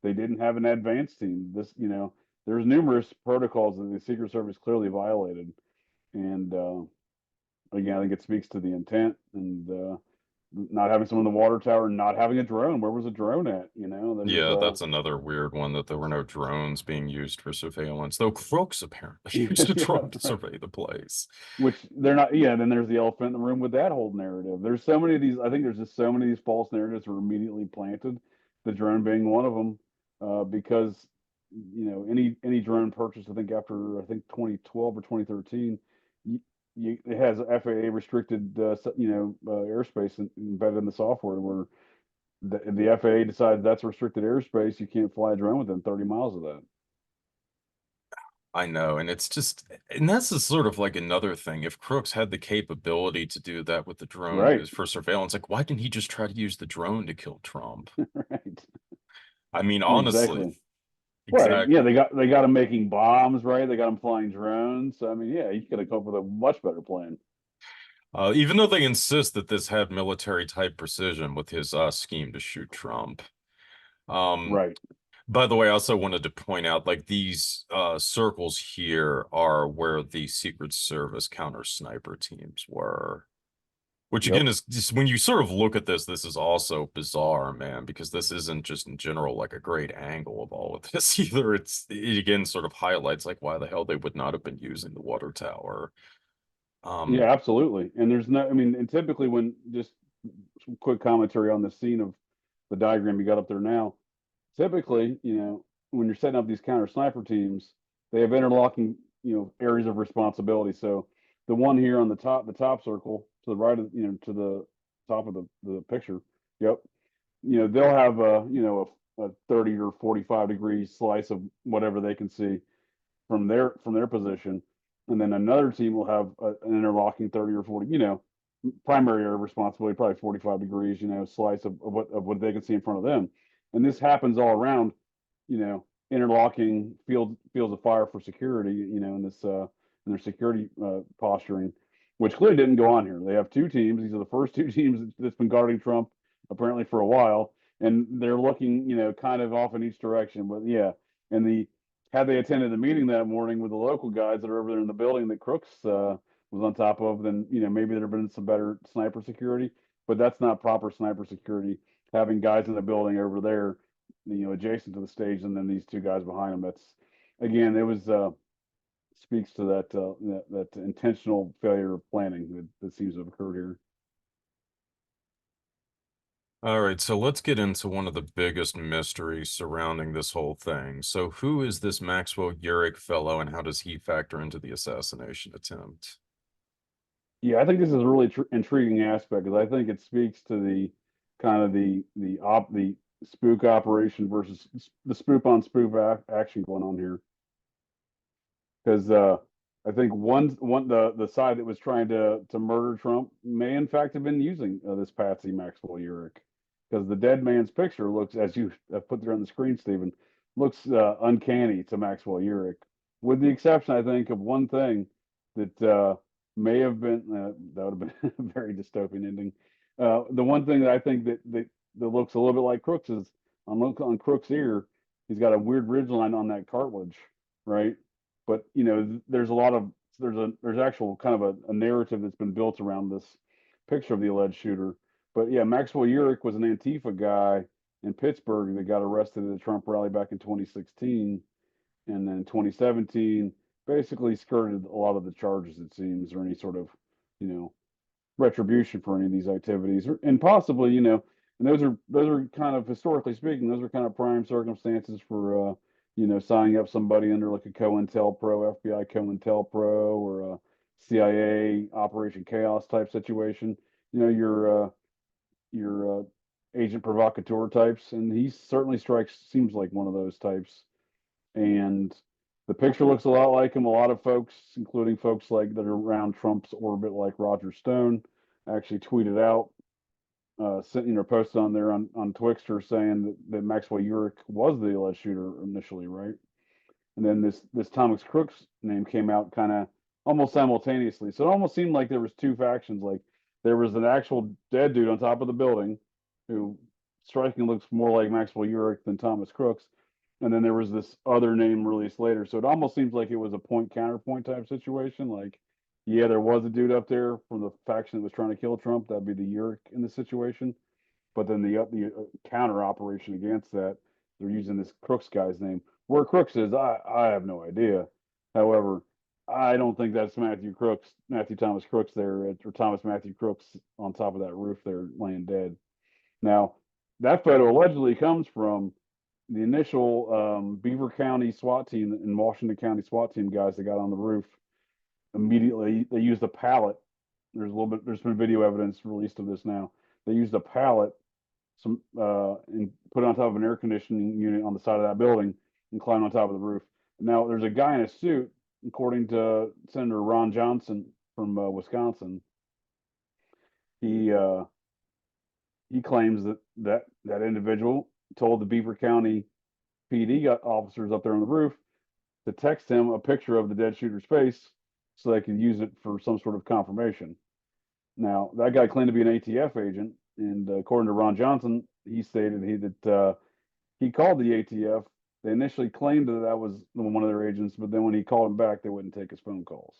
They didn't have an advance team. There's numerous protocols that the Secret Service clearly violated. And again, I think it speaks to the intent and not having someone in the water tower, not having a drone. Where was a drone at? There's yeah, that's another weird one that there were no drones being used for surveillance, though Crooks apparently used a drone to yeah, survey the place. which they're not. Yeah, then there's the elephant in the room with that whole narrative. There's so many of these. I think there's just so many of these false narratives were immediately planted, the drone being one of them, because any drone purchased, I think after 2012 or 2013, it has FAA restricted airspace embedded in the software, where the FAA decides that's restricted airspace. You can't fly a drone within 30 miles of that. I know, and it's just, and that's the sort of like another thing. If Crooks had the capability to do that with the drone Right. used for surveillance, like why didn't he just try to use the drone to kill Trump? Right. I mean, honestly, Exactly. Right. Yeah, exactly. they got him making bombs, right? They got him flying drones. So, I mean, yeah, you could have come up with a much better plan. Even though they insist that this had military type precision with his scheme to shoot Trump. Um, Right. by the way, I also wanted to point out like these circles here are where the Secret Service counter sniper teams were. Which Yep. again is just when you sort of look at this is also bizarre, man, because this isn't just in general like a great angle of all of this either. It again sort of highlights like why the hell they would not have been using the water tower. Yeah, Um, absolutely. And there's no, I mean, and typically when just some quick commentary on the scene of the diagram you got up there now, typically, when you're setting up these counter sniper teams, they have interlocking, areas of responsibility. So the one here on the top circle to the right of, to the top of the picture, yep, they'll have a 30 or 45-degree slice of whatever they can see from their position, and then another team will have an interlocking 30 or 40, primary area of responsibility, probably 45 degrees, slice of what they can see in front of them. And this happens all around, interlocking fields of fire for security, in and their security posturing, which clearly didn't go on here. They have two teams. These are the first two teams that's been guarding Trump apparently for a while, and they're looking, kind of off in each direction. But yeah, and had they attended the meeting that morning with the local guys that are over there in the building that Crooks was on top of, then maybe there'd have been some better sniper security. But that's not proper sniper security. Having guys in the building over there, adjacent to the stage, and then these two guys behind them. That's again, it was speaks to that intentional failure of planning that seems to have occurred here. All right, so let's get into one of the biggest mysteries surrounding this whole thing. So who is this Maxwell Urich fellow, and how does he factor into the assassination attempt? Yeah, I think this is a really intriguing aspect because I think it speaks to the kind of the spook operation versus the spoof on spoof action going on here. Because I think the side that was trying to murder Trump may in fact have been using this patsy Maxwell Urich, because the dead man's picture looks, as you put there on the screen, Stephen, looks uncanny to Maxwell Urich, with the exception, I think, of one thing that may have been that would have been a very dystopian ending. The one thing that I think that looks a little bit like Crooks is on Crooks' ear, he's got a weird ridgeline on that cartilage, right? But there's a lot of there's actual kind of a narrative that's been built around this picture of the alleged shooter. But yeah, Maxwell Urich was an Antifa guy in Pittsburgh that got arrested at the Trump rally back in 2016, and then 2017 basically skirted a lot of the charges, it seems, or any sort of you know retribution for any of these activities, and possibly and those are kind of, historically speaking, those are kind of prime circumstances for signing up somebody under like a COINTELPRO, FBI COINTELPRO, or a CIA Operation Chaos type situation. Your agent provocateur types, and he certainly seems like one of those types. And the picture looks a lot like him. A lot of folks, including folks like that are around Trump's orbit, like Roger Stone, actually tweeted out, posted on there on Twixter saying that Maxwell Urich was the alleged shooter initially, right? And then this Thomas Crooks name came out kind of almost simultaneously. So it almost seemed like there was two factions. Like there was an actual dead dude on top of the building who strikingly looks more like Maxwell Urich than Thomas Crooks. And then there was this other name released later. So it almost seems like it was a point counterpoint type situation. Like, yeah, there was a dude up there from the faction that was trying to kill Trump. That'd be the Urich in the situation. But then the counter operation against that, they're using this Crooks guy's name. Where Crooks is, I have no idea. However, I don't think that's Matthew Thomas Crooks there, or Thomas Matthew Crooks on top of that roof there laying dead. Now, that photo allegedly comes from the initial Beaver County SWAT team and Washington County SWAT team guys that got on the roof. Immediately, they used a pallet. There's been video evidence released of this now. They used a pallet, and put it on top of an air conditioning unit on the side of that building and climbed on top of the roof. Now, there's a guy in a suit, according to Senator Ron Johnson from Wisconsin. He claims that individual told the Beaver County PD officers up there on the roof to text him a picture of the dead shooter's face so they could use it for some sort of confirmation. Now, that guy claimed to be an ATF agent, and according to Ron Johnson, he stated that he called the ATF. They initially claimed that was one of their agents, but then when he called him back, they wouldn't take his phone calls.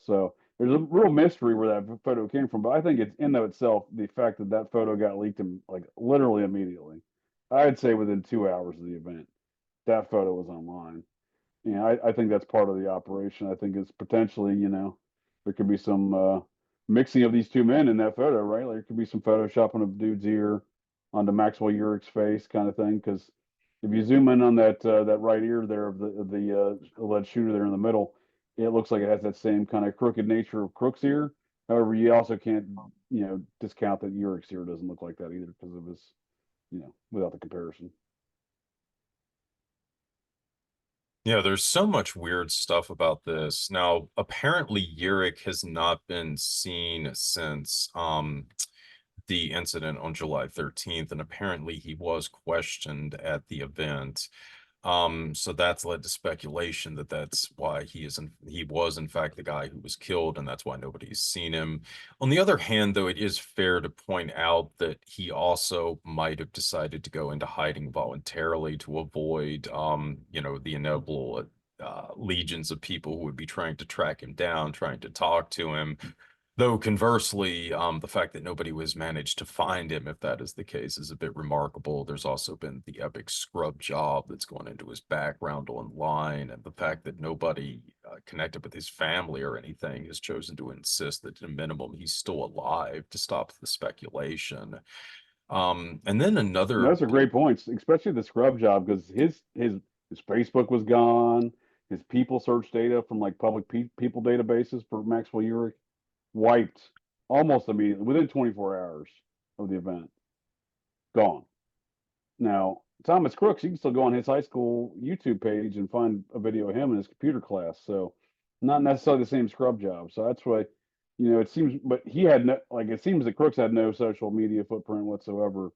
So there's a real mystery where that photo came from, but I think it's in of itself the fact that photo got leaked like literally immediately. I'd say within 2 hours of the event, that photo was online. I think that's part of the operation. I think it's potentially, there could be some mixing of these two men in that photo, right? Like there could be some photoshopping of dude's ear onto Maxwell Urich's face, kind of thing. Because if you zoom in on that right ear there of the alleged shooter there in the middle, it looks like it has that same kind of crooked nature of Crook's ear. However, you also can't discount that Urich's ear doesn't look like that either because of his without the comparison. Yeah, there's so much weird stuff about this. Now, apparently Urich has not been seen since the incident on July 13th, and apparently he was questioned at the event. So that's led to speculation that that's why he was in fact the guy who was killed, and that's why nobody's seen him. On the other hand, though, it is fair to point out that he also might have decided to go into hiding voluntarily to avoid, the inevitable legions of people who would be trying to track him down, trying to talk to him. Though conversely, the fact that nobody was managed to find him, if that is the case, is a bit remarkable. There's also been the epic scrub job that's gone into his background online, and the fact that nobody connected with his family or anything has chosen to insist that, at a minimum, he's still alive to stop the speculation. And then And another, those are great points, especially the scrub job, because his Facebook was gone, his people search data from like public people databases for Maxwell Urich wiped almost immediately within 24 hours of the event, gone. Now, Thomas Crooks, you can still go on his high school YouTube page and find a video of him in his computer class. So, not necessarily the same scrub job. So that's why, it seems, but he had no, like, it seems that Crooks had no social media footprint whatsoever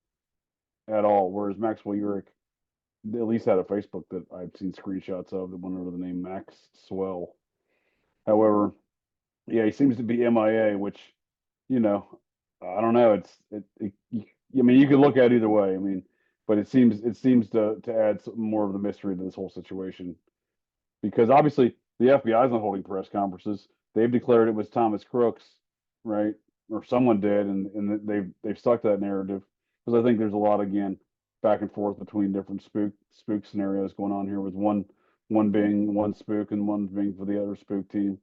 at all. Whereas Maxwell Urich at least had a Facebook that I've seen screenshots of that went under the name Max Swell. However, yeah, he seems to be MIA, which, you know, I don't know. I mean, you could look at it either way. I mean, but it seems to add some more of the mystery to this whole situation because obviously the FBI is not holding press conferences. They've declared it was Thomas Crooks, right? Or someone did, and they've stuck to that narrative because I think there's a lot again back and forth between different spook scenarios going on here with one being one spook and one being for the other spook team.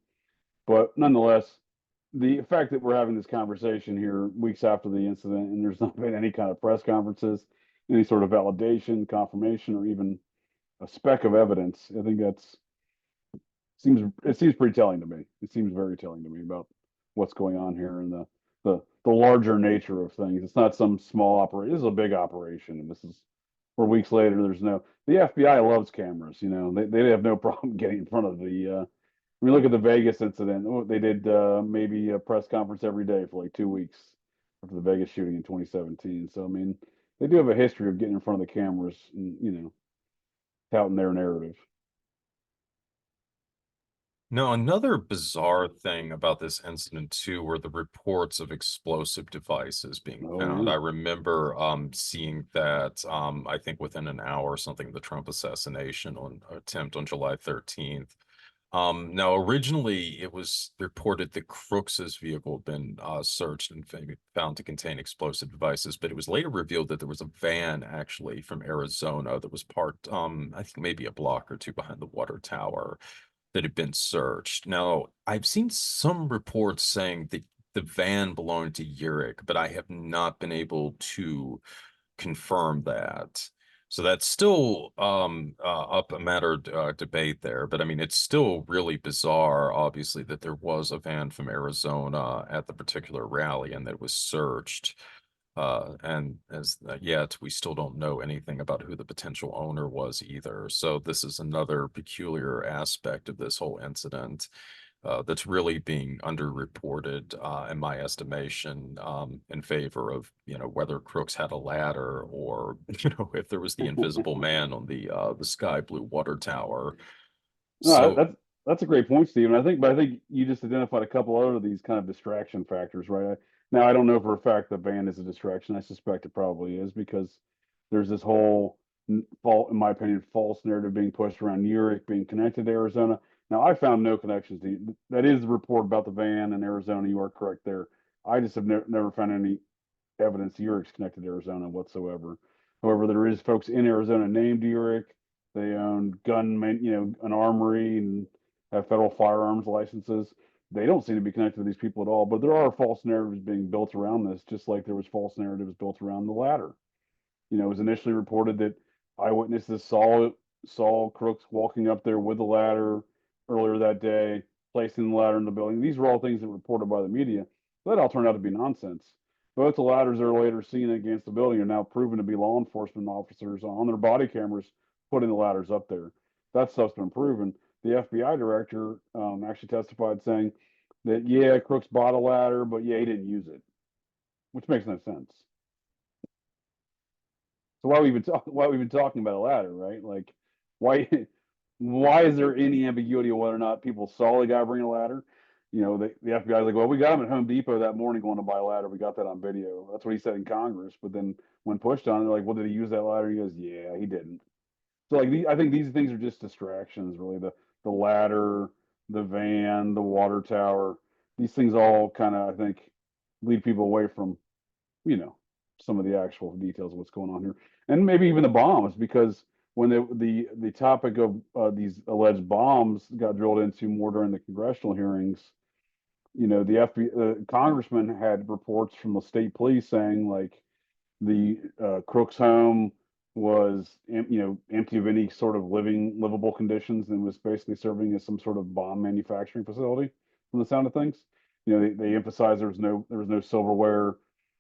But nonetheless, the fact that we're having this conversation here weeks after the incident and there's not been any kind of press conferences, any sort of validation, confirmation, or even a speck of evidence, I think it seems pretty telling to me. It seems very telling to me about what's going on here and the larger nature of things. It's not some small operation. This is a big operation, and this is where weeks later the FBI loves cameras. They have no problem getting in front of the we look at the Vegas incident. They did maybe a press conference every day for like 2 weeks after the Vegas shooting in 2017. So I mean, they do have a history of getting in front of the cameras and touting their narrative. now, another bizarre thing about this incident too were the reports of explosive devices being Oh found. yeah. I remember seeing that I think within an hour or something, the Trump assassination on attempt on July 13th. Now, originally, it was reported that Crooks's vehicle had been searched and found to contain explosive devices, but it was later revealed that there was a van actually from Arizona that was parked, I think maybe a block or two behind the water tower that had been searched. Now, I've seen some reports saying that the van belonged to Urich, but I have not been able to confirm that. So that's still up a matter of debate there. But I mean, it's still really bizarre, obviously, that there was a van from Arizona at the particular rally and that was searched. And as yet, we still don't know anything about who the potential owner was either. So this is another peculiar aspect of this whole incident that's really being underreported, in my estimation, in favor of whether Crooks had a ladder or if there was the invisible man on the sky blue water tower. No, So that's a great point, Stephen. But I think you just identified a couple other of these kind of distraction factors, right? Now, I don't know for a fact the van is a distraction. I suspect it probably is because there's this whole in my opinion, false narrative being pushed around Urich being connected to Arizona. Now, I found no connections to that is the report about the van in Arizona. You are correct there. I just have never found any evidence Urich's connected to Arizona whatsoever. However, there is folks in Arizona named Urich. They own an armory and have federal firearms licenses. They don't seem to be connected to these people at all. But there are false narratives being built around this, just like there was false narratives built around the ladder. It was initially reported that eyewitnesses saw Crooks walking up there with the ladder earlier that day, placing the ladder in the building. These were all things that were reported by the media. That all turned out to be nonsense. Both the ladders that are later seen against the building are now proven to be law enforcement officers on their body cameras putting the ladders up there. That stuff's been proven. The FBI director actually testified saying that, yeah, Crooks bought a ladder, but yeah, he didn't use it, which makes no sense. So why we've been talking about a ladder, right? Like, Why why is there any ambiguity of whether or not people saw the guy bring a ladder? The FBI is like, well, we got him at Home Depot that morning going to buy a ladder. We got that on video. That's what he said in Congress. But then when pushed on, they're like, well, did he use that ladder? He goes, yeah, he didn't. So like, I think these things are just distractions, really. The ladder, the van, the water tower. These things all kind of, I think, lead people away from, you know, some of the actual details of what's going on here, and maybe even the bombs, because when the topic of these alleged bombs got drilled into more during the congressional hearings, the FBI, congressman had reports from the state police saying like the Crook's home was empty of any sort of livable conditions and was basically serving as some sort of bomb manufacturing facility from the sound of things. They emphasized there was no silverware,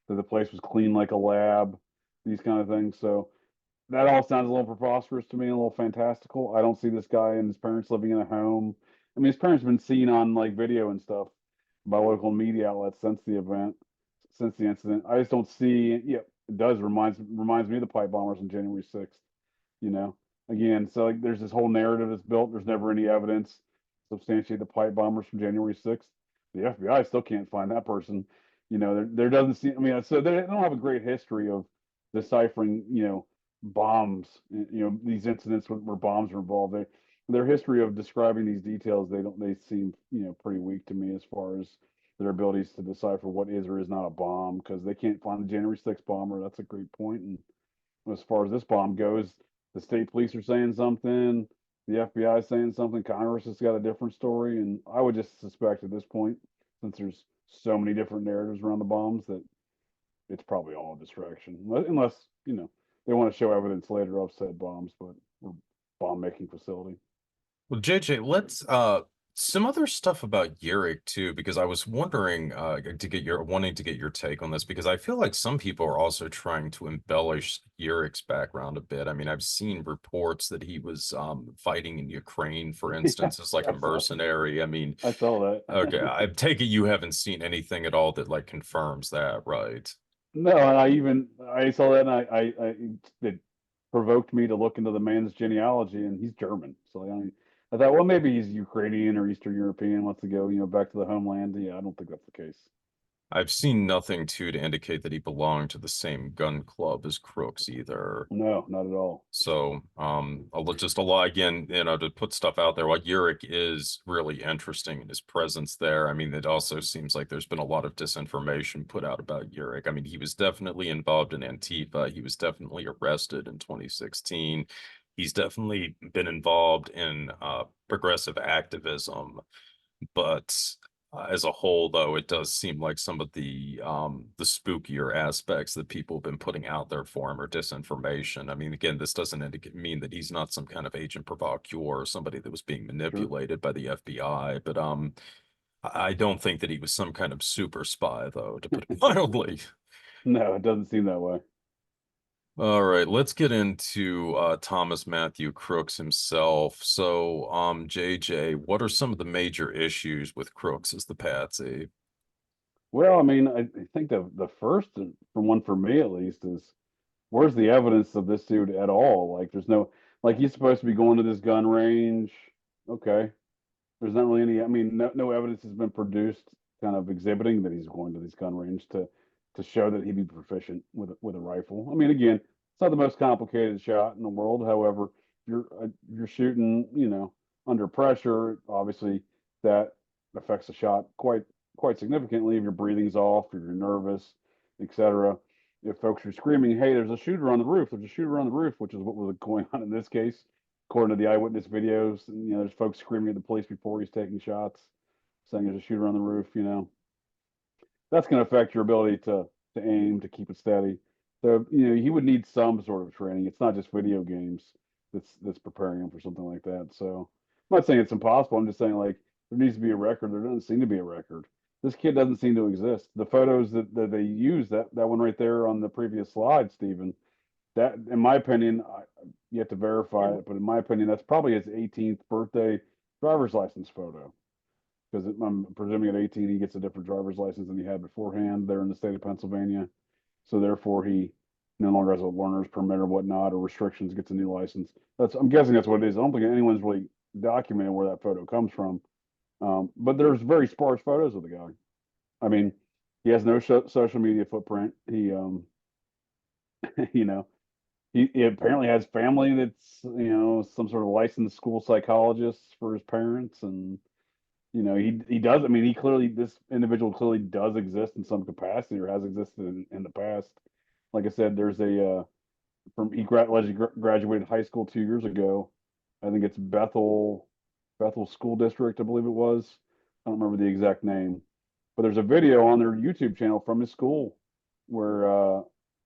that the place was clean like a lab, these kind of things. So that all sounds a little preposterous to me, a little fantastical. I don't see this guy and his parents living in a home. I mean, his parents have been seen on like video and stuff by local media outlets since the incident. I just don't see. Yeah, it does reminds me of the pipe bombers on January 6th. You know, again, so like there's this whole narrative that's built. There's never any evidence to substantiate the pipe bombers from January 6th. The FBI still can't find that person. There doesn't seem. I mean, so they don't have a great history of deciphering, bombs. These incidents where bombs are involved. Their history of describing these details, they seem, pretty weak to me as far as their abilities to decipher what is or is not a bomb, because they can't find the January 6th bomber. That's a great point. And as far as this bomb goes, the state police are saying something, the FBI is saying something, Congress has got a different story, and I would just suspect at this point, since there's so many different narratives around the bombs, that it's probably all a distraction, unless they want to show evidence later of said bombs, but or bomb making facility. Well, JJ, let's some other stuff about Yurik too, because I was wondering wanting to get your take on this, because I feel like some people are also trying to embellish Yurik's background a bit. I mean, I've seen reports that he was fighting in Ukraine, for Yeah, instance, as like a mercenary. I mean, I saw okay, that. I take it you haven't seen anything at all that like confirms that, right? No, and I saw that, and it provoked me to look into the man's genealogy, and he's German. So I thought, well, maybe he's Ukrainian or Eastern European, wants to go, back to the homeland. Yeah, I don't think that's the case. I've seen nothing too to indicate that he belonged to the same gun club as Crooks either. No, not at all. So, I'll just a lot again, to put stuff out there. While Yurik is really interesting in his presence there, I mean, it also seems like there's been a lot of disinformation put out about Yurik. I mean, he was definitely involved in Antifa. He was definitely arrested in 2016. He's definitely been involved in progressive activism, but as a whole, though, it does seem like some of the spookier aspects that people have been putting out there for him are disinformation. I mean, again, this doesn't mean that he's not some kind of agent provocateur or somebody that was being Sure. manipulated by the FBI, but I don't think that he was some kind of super spy, though, to put it mildly. No, it doesn't seem that way. All right, let's get into Thomas Matthew Crooks himself. So, JJ, what are some of the major issues with Crooks as the patsy? Well, I mean, I think the first one for me at least is, where's the evidence of this dude at all? Like, there's no, like, he's supposed to be going to this gun range. Okay. There's not really any, I mean, no evidence has been produced kind of exhibiting that he's going to this gun range to show that he'd be proficient with a rifle. I mean, again, it's not the most complicated shot in the world. However, if you're shooting, under pressure, obviously that affects the shot quite significantly. If your breathing's off, if you're nervous, etc. If folks are screaming, "Hey, there's a shooter on the roof! There's a shooter on the roof!" which is what was going on in this case, according to the eyewitness videos. And, there's folks screaming at the police before he's taking shots, saying there's a shooter on the roof. That's going to affect your ability to aim, to keep it steady. So he would need some sort of training. It's not just video games that's preparing him for something like that. So I'm not saying it's impossible. I'm just saying, like, there needs to be a record. There doesn't seem to be a record. This kid doesn't seem to exist. The photos that they use, that one right there on the previous slide, Stephen, that, in my opinion, you have to verify it, but in my opinion, that's probably his 18th birthday driver's license photo. Because I'm presuming at 18 he gets a different driver's license than he had beforehand there in the state of Pennsylvania. So therefore he no longer has a learner's permit or whatnot, or restrictions, gets a new license. I'm guessing that's what it is. I don't think anyone's really documented where that photo comes from. But there's very sparse photos of the guy. I mean, he has no social media footprint. He, you know, he apparently has family that's, some sort of licensed school psychologist for his parents. And, he does. I mean, this individual clearly does exist in some capacity, or has existed in the past. Like I said, there's allegedly graduated high school 2 years ago. I think it's Bethel School District, I believe it was. I don't remember the exact name, but there's a video on their YouTube channel from his school where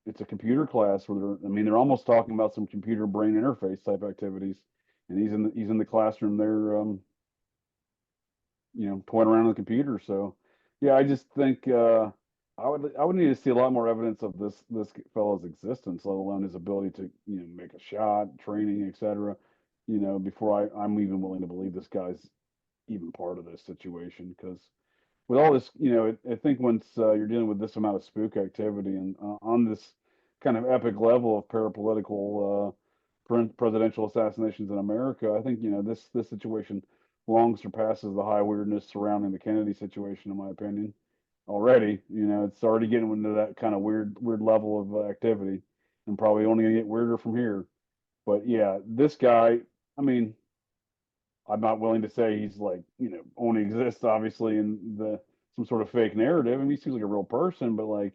it's a computer class where they're almost talking about some computer brain interface type activities, and he's in the classroom there, toying around on the computer. So, yeah, I just think I would need to see a lot more evidence of this fellow's existence, let alone his ability to make a shot, training, etc. Before I'm even willing to believe this guy's even part of this situation. Because with all this, I think once you're dealing with this amount of spook activity and on this kind of epic level of parapolitical presidential assassinations in America, I think this situation long surpasses the high weirdness surrounding the Kennedy situation, in my opinion. Already, it's already getting into that kind of weird level of activity, and probably only gonna get weirder from here. But yeah, this guy, I mean, I'm not willing to say he's like, only exists obviously in some sort of fake narrative. I mean, he seems like a real person, but like,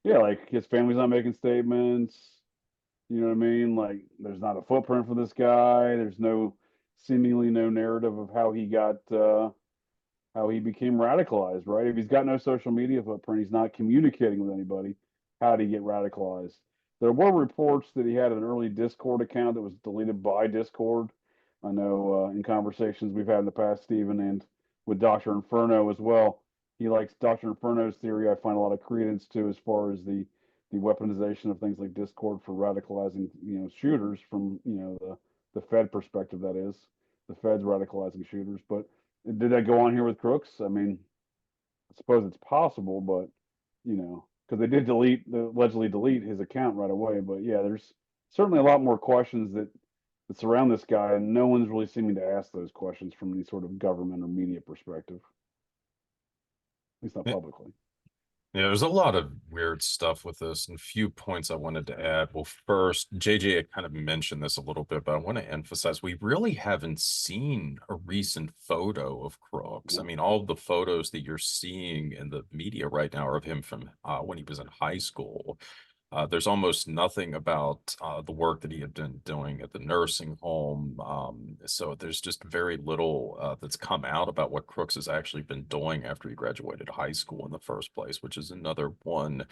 yeah, like his family's not making statements. You know what I mean? Like, there's not a footprint for this guy. There's seemingly no narrative of how he became radicalized, right? If he's got no social media footprint, he's not communicating with anybody. How did he get radicalized? There were reports that he had an early Discord account that was deleted by Discord. I know in conversations we've had in the past, Stephen, and with Dr. Inferno as well. He likes Dr. Inferno's theory. I find a lot of credence to, as far as the weaponization of things like Discord for radicalizing, shooters from, the Fed perspective, that is. The Fed's radicalizing shooters. But did that go on here with Crooks? I mean, I suppose it's possible, but because they did allegedly delete his account right away. But yeah, there's certainly a lot more questions that surround this guy, and no one's really seeming to ask those questions from any sort of government or media perspective, at least not publicly. Yeah, there's a lot of weird stuff with this, and a few points I wanted to add. Well, first, JJ had kind of mentioned this a little bit, but I want to emphasize we really haven't seen a recent photo of Crooks. I mean, all the photos that you're seeing in the media right now are of him from when he was in high school. There's almost nothing about the work that he had been doing at the nursing home. So there's just very little that's come out about what Crooks has actually been doing after he graduated high school in the first place, which is another one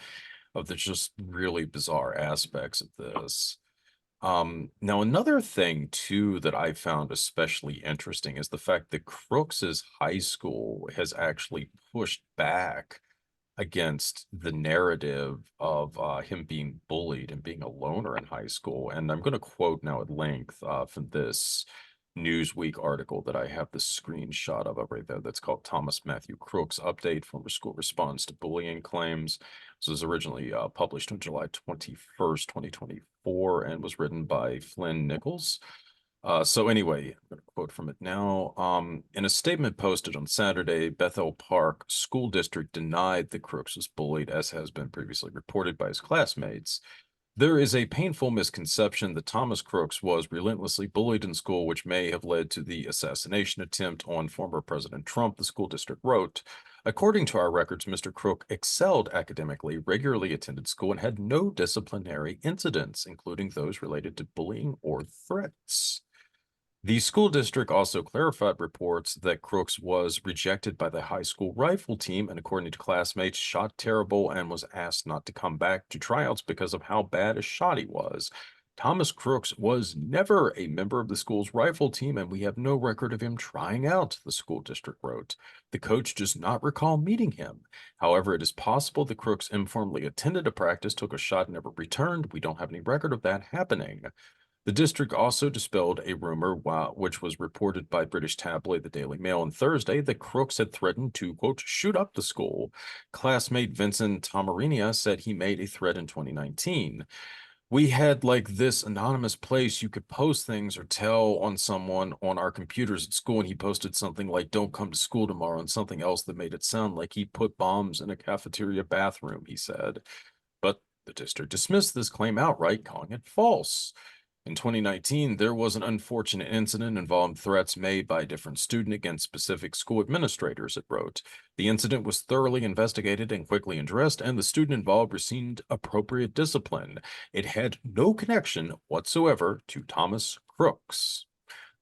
of the just really bizarre aspects of this. Now, another thing, too, that I found especially interesting is the fact that Crooks's high school has actually pushed back against the narrative of him being bullied and being a loner in high school. And I'm going to quote now at length from this Newsweek article that I have the screenshot of right there that's called Thomas Matthew Crooks Update, Former School Response to Bullying Claims. This was originally published on July 21st, 2024, and was written by Flynn Nichols. So anyway, I'm going to quote from it now. In a statement posted on Saturday, Bethel Park School District denied that Crooks was bullied, as has been previously reported by his classmates. There is a painful misconception that Thomas Crooks was relentlessly bullied in school, which may have led to the assassination attempt on former President Trump, the school district wrote. According to our records, Mr. Crook excelled academically, regularly attended school, and had no disciplinary incidents, including those related to bullying or threats. The school district also clarified reports that Crooks was rejected by the high school rifle team and, according to classmates, shot terrible and was asked not to come back to tryouts because of how bad a shot he was. Thomas Crooks was never a member of the school's rifle team, and we have no record of him trying out, the school district wrote. The coach does not recall meeting him. However, it is possible that Crooks informally attended a practice, took a shot, and never returned. We don't have any record of that happening. The district also dispelled a rumor, which was reported by British tabloid The Daily Mail on Thursday, that Crooks had threatened to, quote, shoot up the school. Classmate Vincent Tamarinia said he made a threat in 2019. we had like this anonymous place you could post things or tell on someone on our computers at school, and he posted something like "Don't come to school tomorrow" and something else that made it sound like he put bombs in a cafeteria bathroom, he said. But the district dismissed this claim outright, calling it false. In 2019, there was an unfortunate incident involving threats made by a different student against specific school administrators, it wrote. The incident was thoroughly investigated and quickly addressed, and the student involved received appropriate discipline. It had no connection whatsoever to Thomas Crooks.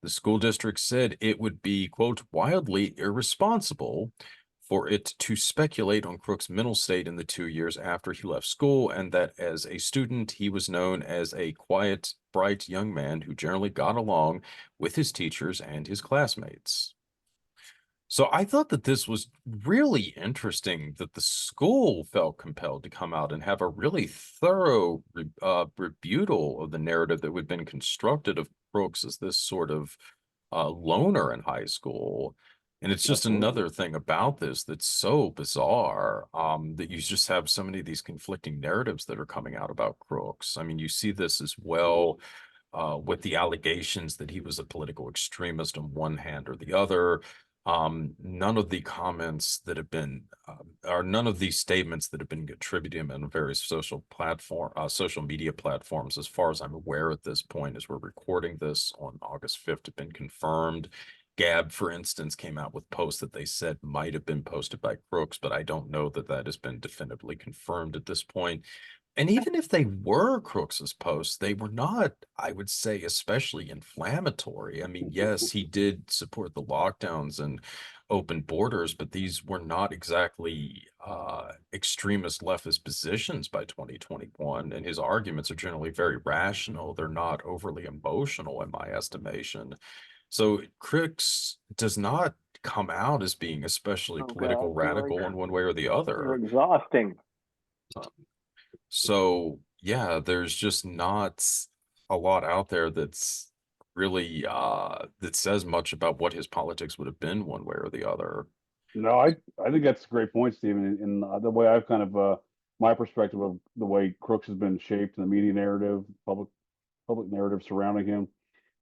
The school district said it would be, quote, wildly irresponsible for it to speculate on Crook's mental state in the 2 years after he left school, and that as a student, he was known as a quiet, bright young man who generally got along with his teachers and his classmates. So I thought that this was really interesting that the school felt compelled to come out and have a really thorough rebuttal of the narrative that had been constructed of Brooks as this sort of loner in high school. And it's just Absolutely. another thing about this that's so bizarre, that you just have so many of these conflicting narratives that are coming out about Crooks. I mean, you see this as well with the allegations that he was a political extremist on one hand or the other. None of the comments that have been, or none of these statements that have been attributed to him on various social media platforms, as far as I'm aware at this point, as we're recording this on August 5th, have been confirmed. Gab, for instance, came out with posts that they said might have been posted by Crooks, but I don't know that that has been definitively confirmed at this point. And even if they were Crooks's posts, they were not, I would say, especially inflammatory. I mean, yes, he did support the lockdowns and open borders, but these were not exactly extremist leftist positions by 2021. And his arguments are generally very rational. They're not overly emotional, in my estimation. So Crooks does not come out as being especially Oh political God, radical in one way or the you're other. exhausting. So yeah, there's just not a lot out there that's really that says much about what his politics would have been one way or the other. No, I think that's a great point, Stephen. And the way I've kind of my perspective of the way Crooks has been shaped in the media narrative, public narrative surrounding him,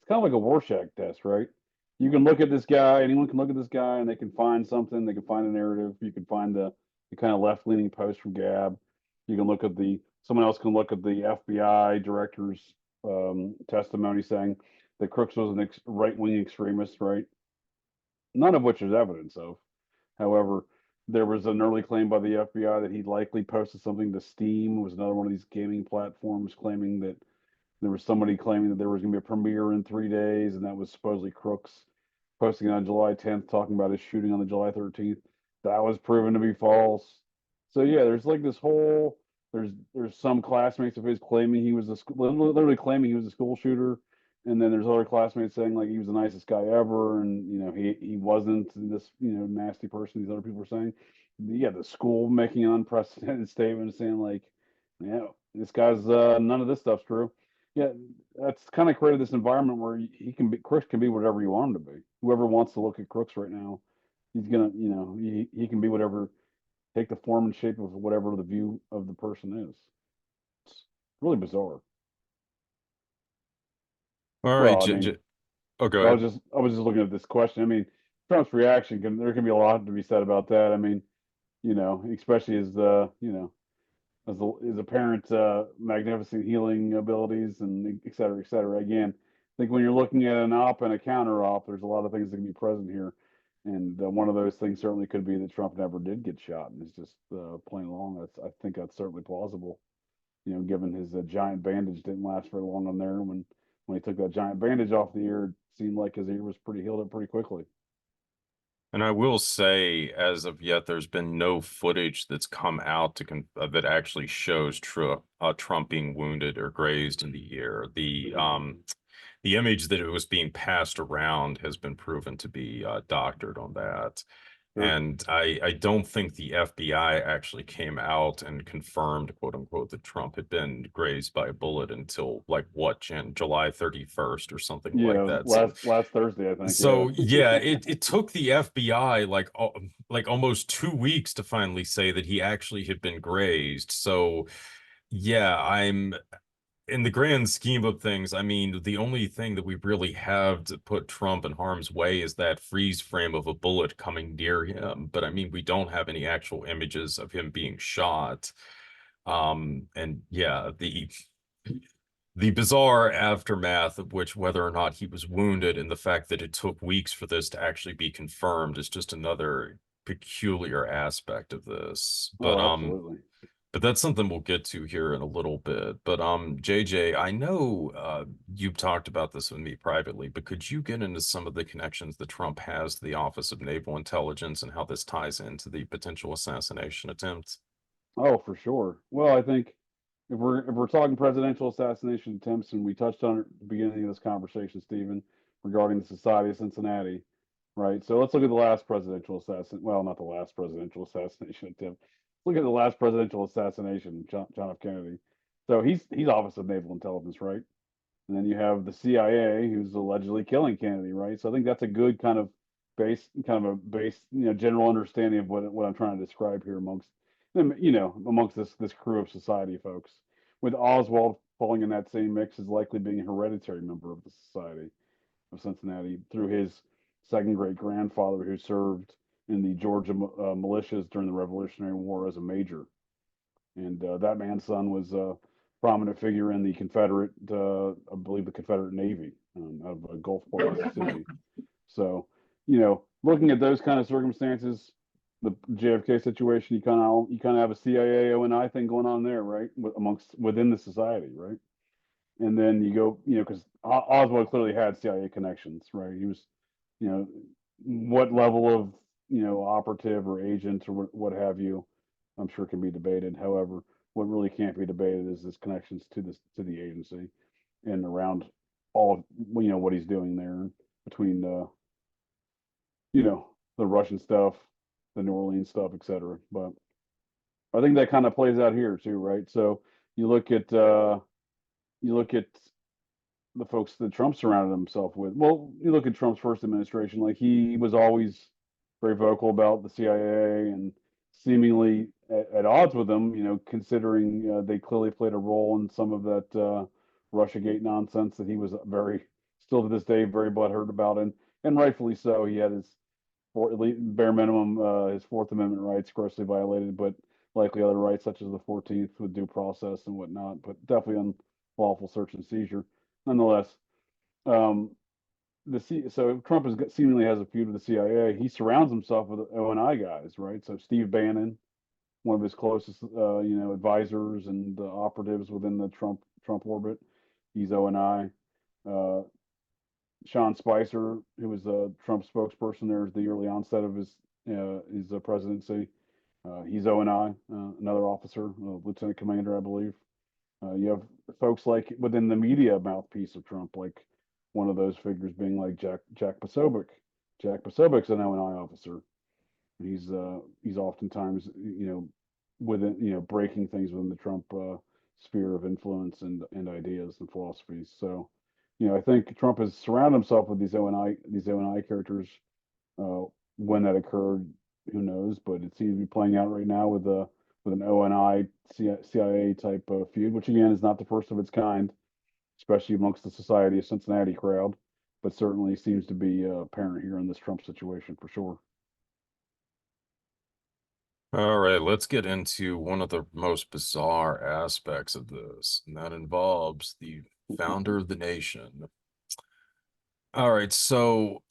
it's kind of like a Rorschach test, right? You can look at this guy, anyone can look at this guy, and they can find something. They can find a narrative. You can find the kind of left leaning post from Gab. You can look at someone else can look at the FBI director's testimony saying that Crooks was an right wing extremist, right? None of which there's evidence of. However, there was an early claim by the FBI that he likely posted something to Steam. It was another one of these gaming platforms claiming that there was somebody claiming that there was going to be a premiere in 3 days, and that was supposedly Crooks posting on July 10th, talking about his shooting on the July 13th. That was proven to be false. So yeah, there's like this whole there's some classmates of his claiming he was literally claiming he was a school shooter, and then there's other classmates saying like he was the nicest guy ever, and he wasn't this nasty person these other people are saying. Yeah, the school making an unprecedented statement saying like, yeah, this guy's none of this stuff's true. Yeah, that's kind of created this environment where Crooks can be whatever you want him to be. Whoever wants to look at Crooks right now, he's gonna, he can be whatever, take the form and shape of whatever the view of the person is. It's really bizarre. All right, Well, I mean, oh, go ahead. I was just looking at this question. I mean, Trump's reaction there can be a lot to be said about that. I mean, especially as as his apparent magnificent healing abilities and et cetera, et cetera. Again, I think when you're looking at an op and a counter op, there's a lot of things that can be present here. And one of those things certainly could be that Trump never did get shot and is just playing along. I think that's certainly plausible. Given his giant bandage didn't last very long on there. When he took that giant bandage off the ear, it seemed like his ear was pretty healed up pretty quickly. And I will say, as of yet, there's been no footage that's come out that actually shows Trump being wounded or grazed in the ear. The image that it was being passed around has been proven to be doctored on that. Sure. And I don't think the FBI actually came out and confirmed, quote unquote, that Trump had been grazed by a bullet until like July 31st or something Yeah, like it was that. So last Thursday, I think. so Yeah. yeah, it took the FBI like almost 2 weeks to finally say that he actually had been grazed. So yeah, in the grand scheme of things, I mean, the only thing that we really have to put Trump in harm's way is that freeze frame of a bullet coming near him. But I mean, we don't have any actual images of him being shot. And yeah, the bizarre aftermath of which, whether or not he was wounded, and the fact that it took weeks for this to actually be confirmed is just another peculiar aspect of this. Oh, absolutely. But that's something we'll get to here in a little bit. But JJ, I know you've talked about this with me privately, but could you get into some of the connections that Trump has to the Office of Naval Intelligence and how this ties into the potential assassination attempt? Oh, for sure. Well, I think if we're talking presidential assassination attempts, and we touched on it at the beginning of this conversation, Stephen, regarding the Society of Cincinnati, right? So let's look at the last presidential assassin. Well, not the last presidential assassination attempt. Look at the last presidential assassination, John F. Kennedy. So he's Office of Naval Intelligence, right? And then you have the CIA, who's allegedly killing Kennedy, right? So I think that's a good kind of a base, general understanding of what I'm trying to describe here amongst them, amongst this crew of society folks. With Oswald falling in that same mix as likely being a hereditary member of the Society of Cincinnati through his second great grandfather, who served in the Georgia militias during the Revolutionary War as a major. And that man's son was a prominent figure in the Confederate, I believe, the Confederate Navy out of Gulfport, Mississippi. So, looking at those kind of circumstances, the JFK situation, you kind of have a CIA ONI thing going on there, right? Within the society, right? And then you go, because Oswald clearly had CIA connections, right? He was, you know, what level of, operative or agent or what have you, I'm sure can be debated. However, what really can't be debated is his connections to the agency and around all of, what he's doing there between, the Russian stuff, the New Orleans stuff, etc. But I think that kind of plays out here too, right? So you look at uh, you look at the folks that Trump surrounded himself with. Well, you look at Trump's first administration, like he was always very vocal about the CIA and seemingly at odds with them, considering they clearly played a role in some of that Russiagate nonsense that he was still to this day, very butthurt about, and rightfully so. He had his, for at least bare minimum, his Fourth Amendment rights grossly violated, but likely other rights such as the 14th with due process and whatnot, but definitely unlawful search and seizure. Nonetheless, um, so Trump seemingly has a feud with the CIA. He surrounds himself with ONI guys, right? So Steve Bannon, one of his closest, advisors and operatives within the Trump orbit, he's ONI. Sean Spicer, who was a Trump spokesperson there at the early onset of his presidency, he's ONI, another officer, lieutenant commander, I believe. You have folks like within the media mouthpiece of Trump, like one of those figures being like Jack Posobiec. Jack Posobiec's an O&I officer. He's oftentimes within breaking things within the Trump sphere of influence and ideas and philosophies. So I think Trump has surrounded himself with these O&I characters. Uh, when that occurred, who knows? But it seems to be playing out right now with an ONI CIA type feud, which again is not the first of its kind, especially amongst the Society of Cincinnati crowd, but certainly seems to be apparent here in this Trump situation for sure. All right, let's get into one of the most bizarre aspects of this, and that involves the founder of the nation. All right, so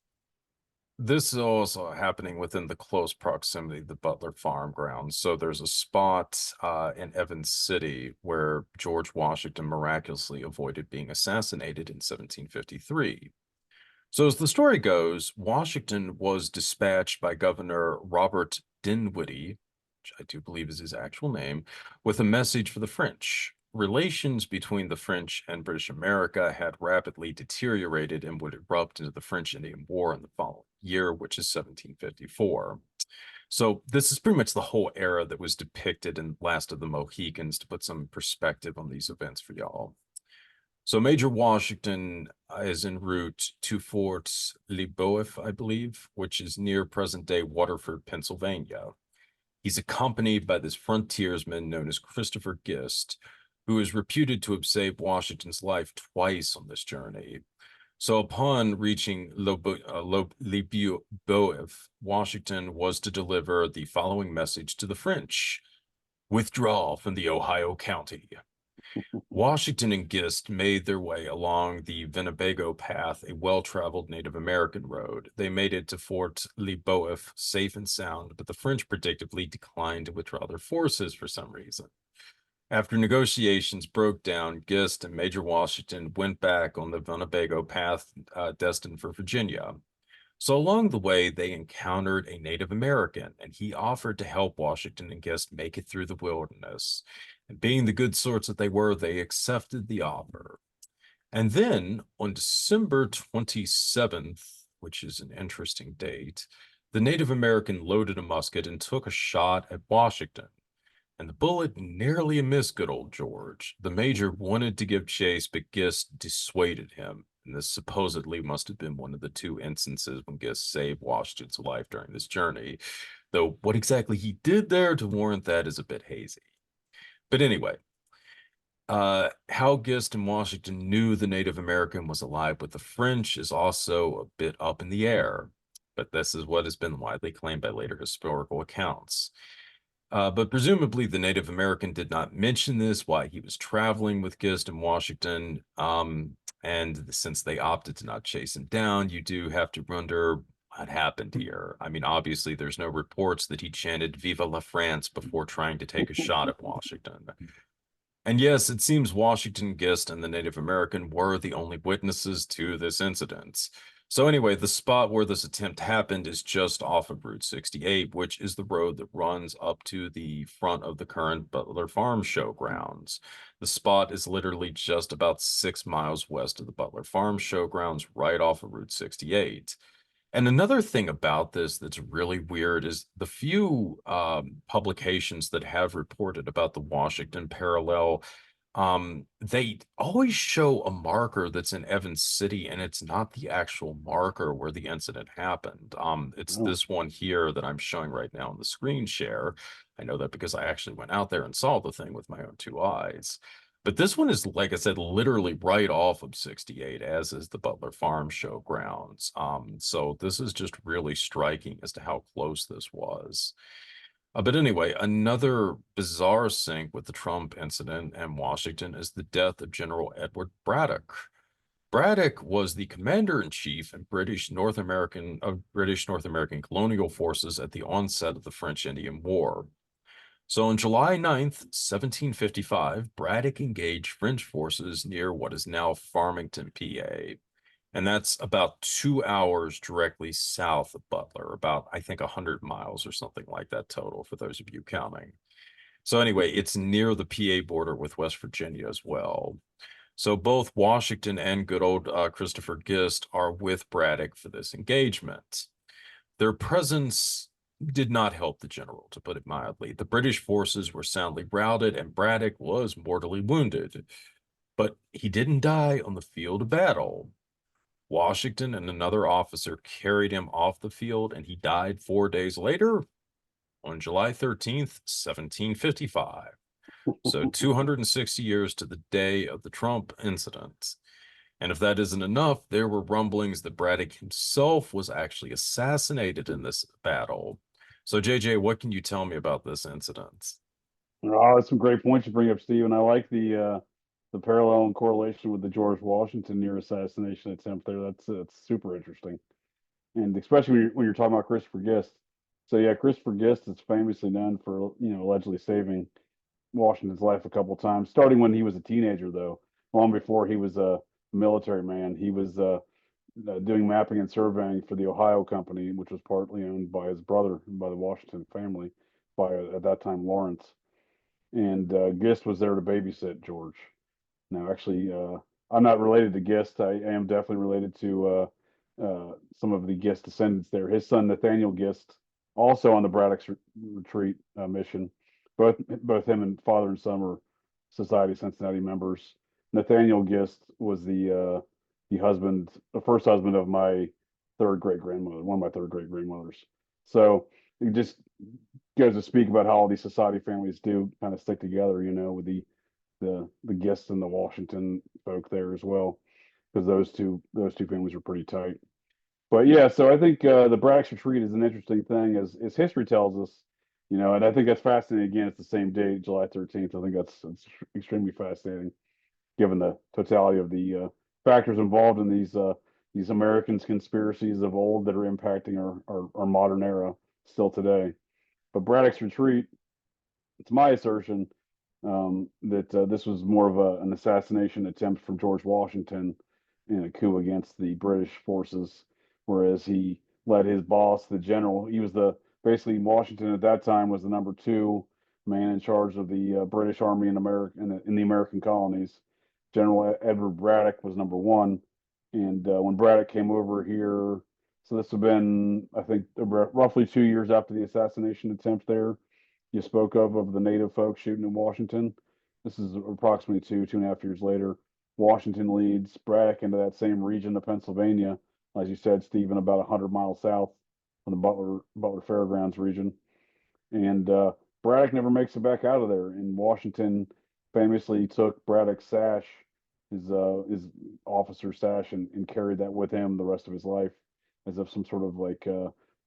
this is also happening within the close proximity of the Butler farm grounds. So there's a spot in Evans City where George Washington miraculously avoided being assassinated in 1753. So as the story goes, Washington was dispatched by Governor Robert Dinwiddie, which I do believe is his actual name, with a message for the French. Relations between the French and British America had rapidly deteriorated and would erupt into the French-Indian War in the following year, which is 1754. So this is pretty much the whole era that was depicted in Last of the Mohicans, to put some perspective on these events for y'all. So Major Washington is en route to Fort Leboeuf, I believe, which is near present-day Waterford, Pennsylvania. He's accompanied by this frontiersman known as Christopher Gist, who is reputed to have saved Washington's life twice on this journey. So upon reaching Leboeuf, Washington was to deliver the following message to the French: withdraw from the Ohio County. Washington and Gist made their way along the Winnebago Path, a well-traveled Native American road. They made it to Fort Leboeuf safe and sound, but the French predictably declined to withdraw their forces for some reason. After negotiations broke down, Gist and Major Washington went back on the Winnebago Path, destined for Virginia. So along the way, they encountered a Native American, and he offered to help Washington and Gist make it through the wilderness. And being the good sorts that they were, they accepted the offer. And then on December 27th, which is an interesting date, the Native American loaded a musket and took a shot at Washington. And the bullet nearly missed good old George. The major wanted to give chase, but Gist dissuaded him. And this supposedly must have been one of the two instances when Gist saved Washington's life during this journey. Though what exactly he did there to warrant that is a bit hazy. But anyway, how Gist and Washington knew the Native American was alive with the French is also a bit up in the air. But this is what has been widely claimed by later historical accounts. But presumably the Native American did not mention this while he was traveling with Gist and Washington. And since they opted to not chase him down, you do have to wonder what happened here. I mean, obviously, there's no reports that he chanted Viva la France before trying to take a shot at Washington. And yes, it seems Washington, Gist, and the Native American were the only witnesses to this incident. So anyway, the spot where this attempt happened is just off of Route 68, which is the road that runs up to the front of the current Butler Farm Showgrounds. The spot is literally just about 6 miles west of the Butler Farm Showgrounds, right off of Route 68. And another thing about this that's really weird is the few publications that have reported about the Washington parallel, they always show a marker that's in Evans City, and it's not the actual marker where the incident happened. It's Oh, this one here that I'm showing right now on the screen share. I know that because I actually went out there and saw the thing with my own two eyes. But this one is, like I said, literally right off of 68, as is the Butler Farm Showgrounds. So this is just really striking as to how close this was. But anyway, another bizarre sync with the Trump incident and Washington is the death of General Edward Braddock. Braddock was the commander-in-chief in British North American colonial forces at the onset of the French Indian War. So on July 9th, 1755, Braddock engaged French forces near what is now Farmington, PA. And that's about 2 hours directly south of Butler, about, I think, 100 miles or something like that total, for those of you counting. So anyway, it's near the PA border with West Virginia as well. So both Washington and good old Christopher Gist are with Braddock for this engagement. Their presence did not help the general, to put it mildly. The British forces were soundly routed, and Braddock was mortally wounded. But he didn't die on the field of battle. Washington and another officer carried him off the field, and he died 4 days later on July 13th, 1755. So 260 years to the day of the Trump incident. And if that isn't enough, there were rumblings that Braddock himself was actually assassinated in this battle. So, JJ, what can you tell me about this incident? oh, that's some great points you bring up, Steve. And I like the parallel and correlation with the George Washington near assassination attempt there. That's super interesting, and especially when you're talking about Christopher Gist. So yeah, Christopher Gist is famously known for allegedly saving Washington's life a couple times, starting when he was a teenager, though, long before he was a military man. He was doing mapping and surveying for the Ohio Company, which was partly owned by his brother and by the Washington family, by at that time Lawrence. And Gist was there to babysit George. Now, actually, I'm not related to Gist. I am definitely related to some of the Gist descendants there. His son Nathaniel Gist, also on the Braddock's retreat mission. Both him and father and son were Society Cincinnati members. Nathaniel Gist was the first husband of my third great grandmother, one of my third great grandmothers. So it just goes to speak about how all these society families do kind of stick together, with the the Gist and the Washington folk there as well, because those two families are pretty tight. But yeah, so I think the Braddock's Retreat is an interesting thing, as history tells us, and I think that's fascinating. Again, it's the same date, July 13th. I think that's extremely fascinating, given the totality of the factors involved in these Americans conspiracies of old that are impacting our modern era still today. But Braddock's Retreat, it's my assertion that this was more of an assassination attempt from George Washington in a coup against the British forces, whereas he led his boss, the general. He was basically Washington at that time was the number two man in charge of the British Army in America in the American colonies. General Edward Braddock was number one, and when Braddock came over here, so this would have been, I think, roughly 2 years after the assassination attempt there you spoke of the native folks shooting in Washington. This is approximately 2.5 years later. Washington leads Braddock into that same region of Pennsylvania, as you said, Stephen, about 100 miles south from the Butler Fairgrounds region. And Braddock never makes it back out of there. And Washington famously took Braddock's sash, his officer sash, and carried that with him the rest of his life, as if some sort of like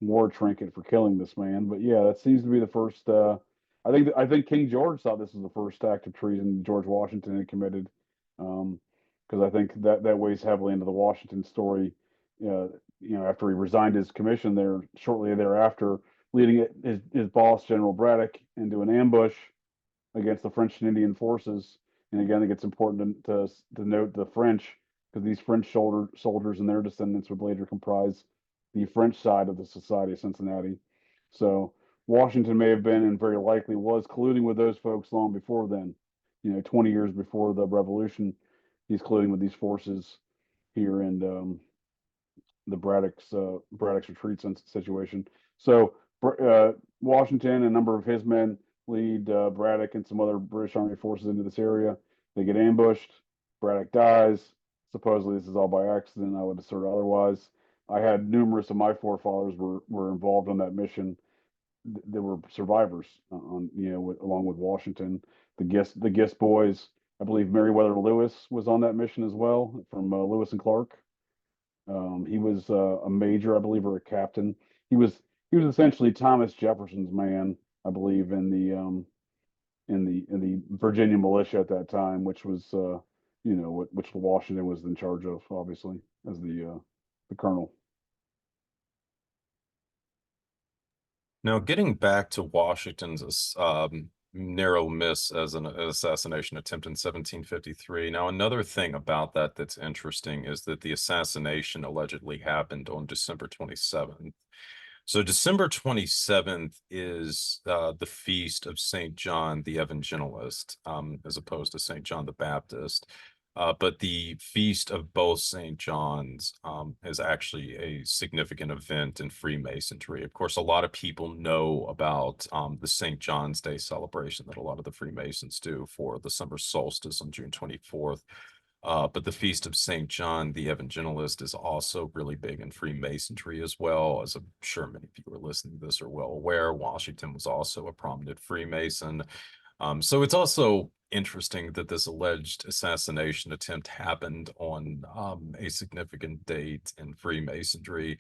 war trinket for killing this man. But yeah, that seems to be the first. I think King George thought this was the first act of treason George Washington had committed, because I think that weighs heavily into the Washington story. After he resigned his commission there shortly thereafter, leading his boss General Braddock into an ambush against the French and Indian forces. And again, I think it's important to note the French, because these French soldiers and their descendants would later comprise the French side of the Society of Cincinnati. So Washington may have been, and very likely was, colluding with those folks long before then. 20 years before the Revolution, he's colluding with these forces here in the Braddock's Retreat situation. So Washington and a number of his men lead Braddock and some other British Army forces into this area. They get ambushed. Braddock dies. Supposedly, this is all by accident. I would assert otherwise. I had numerous of my forefathers were involved on that mission. There were survivors along with Washington. The Gist boys. I believe Meriwether Lewis was on that mission as well, from Lewis and Clark. He was a major, I believe, or a captain. He was essentially Thomas Jefferson's man, I believe, in the Virginia militia at that time, which was which Washington was in charge of, obviously, as the colonel. Now, getting back to Washington's narrow miss as an assassination attempt in 1753. Now, another thing about that that's interesting is that the assassination allegedly happened on December 27th. So December 27th is the feast of St. John the Evangelist, as opposed to St. John the Baptist. But the feast of both St. John's is actually a significant event in Freemasonry. Of course, a lot of people know about the St. John's Day celebration that a lot of the Freemasons do for the summer solstice on June 24th. But the Feast of St. John the Evangelist is also really big in Freemasonry as well. As I'm sure many people who are listening to this are well aware, Washington was also a prominent Freemason. So it's also interesting that this alleged assassination attempt happened on a significant date in Freemasonry.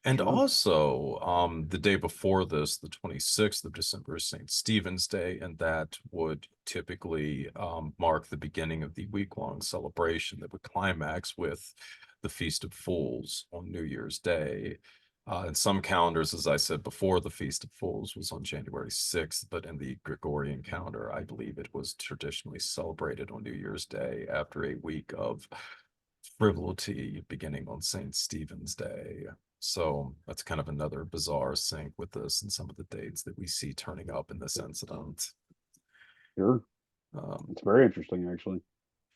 And Sure. also, the day before this, the 26th of December, is St. Stephen's Day, and that would typically mark the beginning of the week-long celebration that would climax with the Feast of Fools on New Year's Day. In some calendars, as I said before, the Feast of Fools was on January 6th, but in the Gregorian calendar, I believe it was traditionally celebrated on New Year's Day after a week of frivolity beginning on St. Stephen's Day. So that's kind of another bizarre sync with this and some of the dates that we see turning up in this incident. Sure. It's very interesting, actually,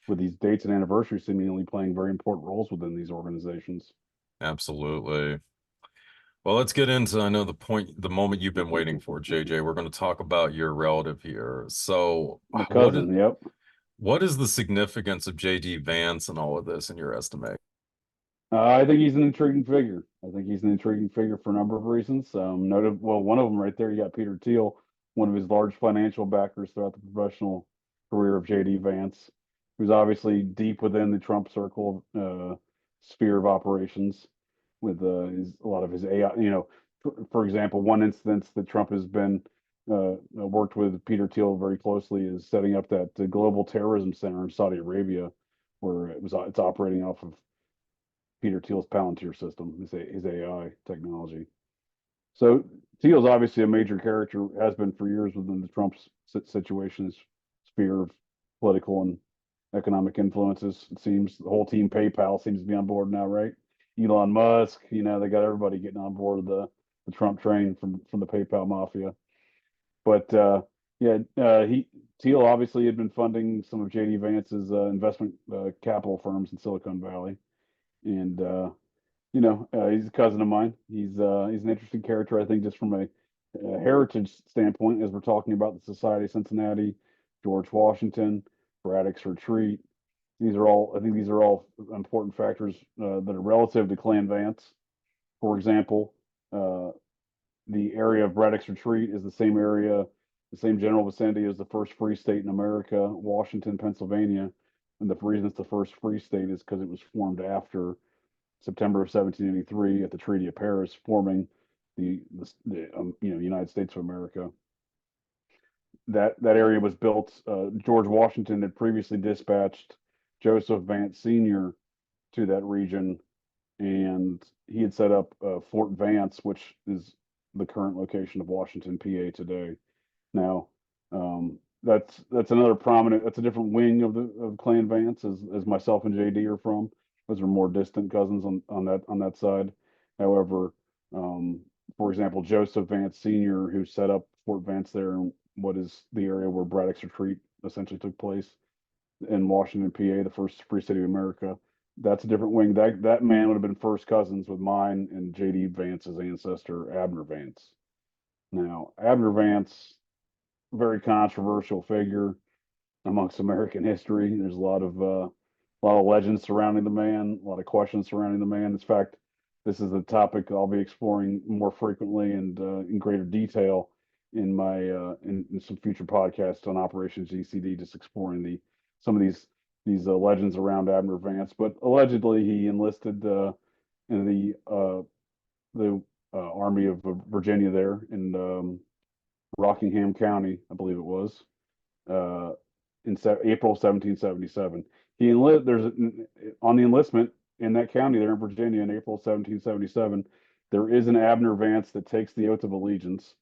with these dates and anniversaries seemingly playing very important roles within these organizations. Absolutely. Well, let's get into, I know the moment you've been waiting for, JJ. We're going to talk about your relative here. So, My cousin, yep. what is the significance of J.D. Vance and all of this in your estimate? I think he's an intriguing figure. I think he's an intriguing figure for a number of reasons. Well, one of them right there, you got Peter Thiel, one of his large financial backers throughout the professional career of J.D. Vance, who's obviously deep within the Trump circle sphere of operations with a lot of his AI. For example, one instance that Trump has been worked with Peter Thiel very closely is setting up that global terrorism center in Saudi Arabia, where it's operating off of Peter Thiel's Palantir system, his AI technology. So Thiel's obviously a major character, has been for years within the Trump situation, sphere of political and economic influences. It seems the whole team PayPal seems to be on board now, right? Elon Musk, they got everybody getting on board of the Trump train from the PayPal mafia. But yeah, Thiel obviously had been funding some of JD Vance's investment capital firms in Silicon Valley, and he's a cousin of mine. He's an interesting character, I think, just from a heritage standpoint, as we're talking about the Society of Cincinnati, George Washington, Braddock's Retreat. I think these are all important factors that are relative to Clan Vance. For example, the area of Braddock's Retreat is the same general vicinity as the first free state in America, Washington, Pennsylvania. And the reason it's the first free state is because it was formed after September of 1783 at the Treaty of Paris, forming the United States of America. That area was built. George Washington had previously dispatched Joseph Vance Sr. to that region, and he had set up Fort Vance, which is the current location of Washington, PA today. Now, that's another prominent. That's a different wing of Clan Vance, as myself and JD are from. Those are more distant cousins on that side. However, for example, Joseph Vance Sr., who set up Fort Vance there in what is the area where Braddock's Retreat essentially took place in Washington, PA, the first free city of America. That's a different wing. That man would have been first cousins with mine and J.D. Vance's ancestor, Abner Vance. Now, Abner Vance, very controversial figure amongst American history. There's a lot of legends surrounding the man, a lot of questions surrounding the man. In fact, this is a topic I'll be exploring more frequently and in greater detail in my in some future podcasts on Operation GCD, just exploring some of these legends around Abner Vance. But allegedly, he enlisted in the Army of Virginia there in Rockingham County, I believe it was, in April 1777. On the enlistment in that county there in Virginia in April 1777. There is an Abner Vance that takes the oath of allegiance.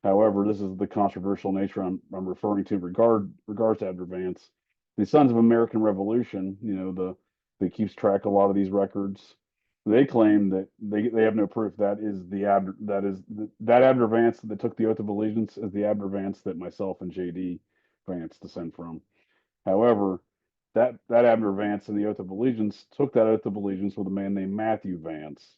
However, this is the controversial nature I'm referring to regards to Abner Vance. The Sons of American Revolution, that keeps track of a lot of these records. They claim that they have no proof that Abner Vance that took the oath of allegiance is the Abner Vance that myself and JD Vance descend from. However, that Abner Vance in the oath of allegiance took that oath of allegiance with a man named Matthew Vance.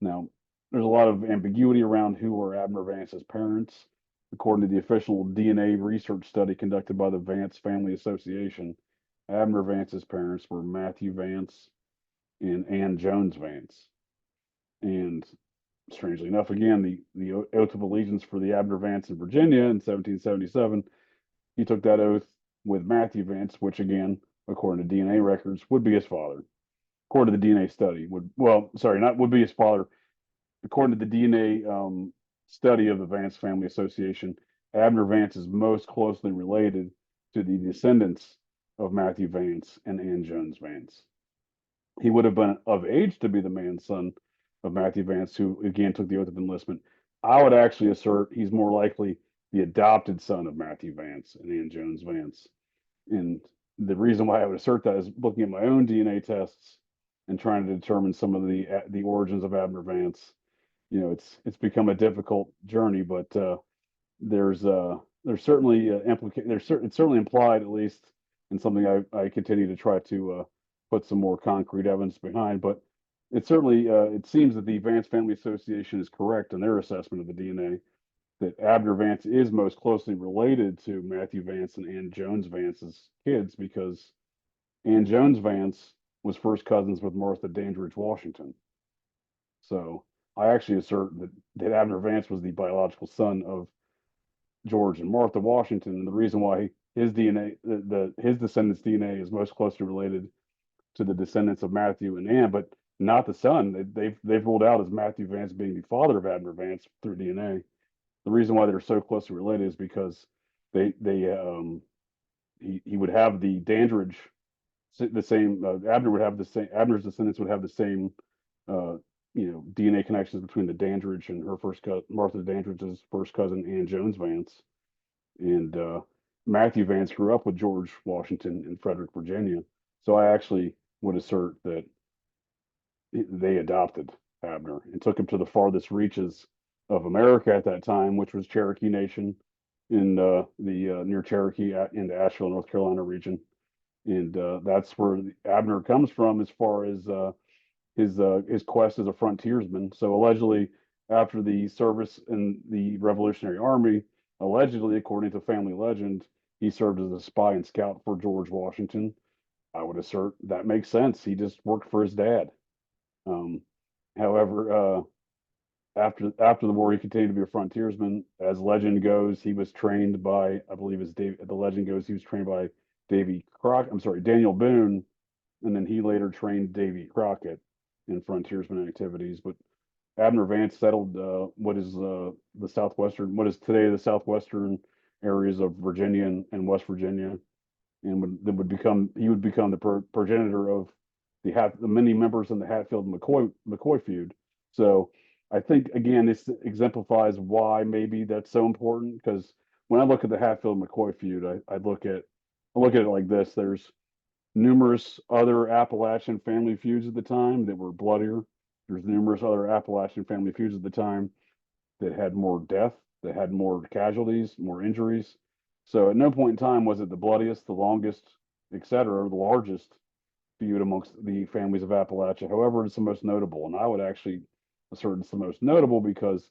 Now, there's a lot of ambiguity around who were Abner Vance's parents. According to the official DNA research study conducted by the Vance Family Association, Abner Vance's parents were Matthew Vance and Ann Jones Vance. And strangely enough, again, the oath of allegiance for the Abner Vance in Virginia in 1777, he took that oath with Matthew Vance, which again, according to DNA records, would be his father. According to the DNA study, would be his father. According to the DNA study of the Vance Family Association, Abner Vance is most closely related to the descendants of Matthew Vance and Ann Jones Vance. He would have been of age to be the man-son of Matthew Vance, who again took the oath of enlistment. I would actually assert he's more likely the adopted son of Matthew Vance and Ann Jones Vance. And the reason why I would assert that is looking at my own DNA tests and trying to determine some of the origins of Abner Vance. It's become a difficult journey, but there's certainly it's certainly implied, at least, in something I continue to try to put some more concrete evidence behind. But it certainly it seems that the Vance Family Association is correct in their assessment of the DNA, that Abner Vance is most closely related to Matthew Vance and Ann Jones Vance's kids, because Ann Jones Vance was first cousins with Martha Dandridge Washington. So I actually assert that Abner Vance was the biological son of George and Martha Washington. And the reason why his DNA, his descendants' DNA is most closely related to the descendants of Matthew and Anne, but not the son. They've ruled out as Matthew Vance being the father of Abner Vance through DNA. The reason why they're so closely related is because he would have the Dandridge, the same Abner would have the same Abner's descendants would have the same uh, DNA connections between the Dandridge and her first cousin Martha Dandridge's first cousin Ann Jones Vance, and Matthew Vance grew up with George Washington in Frederick, Virginia. So I actually would assert that they adopted Abner and took him to the farthest reaches of America at that time, which was Cherokee Nation in the near Cherokee in the Asheville, North Carolina region, and that's where Abner comes from as far as his quest as a frontiersman. So allegedly, after the service in the Revolutionary Army, allegedly, according to family legend, he served as a spy and scout for George Washington. I would assert that makes sense. He just worked for his dad. Um, however, after the war, he continued to be a frontiersman. As legend goes, he was trained by, I believe, as Dave. The legend goes, he was trained by Daniel Boone, and then he later trained Davy Crockett in frontiersman activities. But Abner Vance settled what is today the southwestern areas of Virginia and West Virginia, and he would become the progenitor of the many members in the Hatfield McCoy feud. So I think again this exemplifies why maybe that's so important, because when I look at the Hatfield McCoy feud, I look at it like this: there's numerous other Appalachian family feuds at the time that were bloodier. There's numerous other Appalachian family feuds at the time that had more death, that had more casualties, more injuries. So at no point in time was it the bloodiest, the longest, etc., the largest feud amongst the families of Appalachia. However, it's the most notable, and I would actually assert it's the most notable because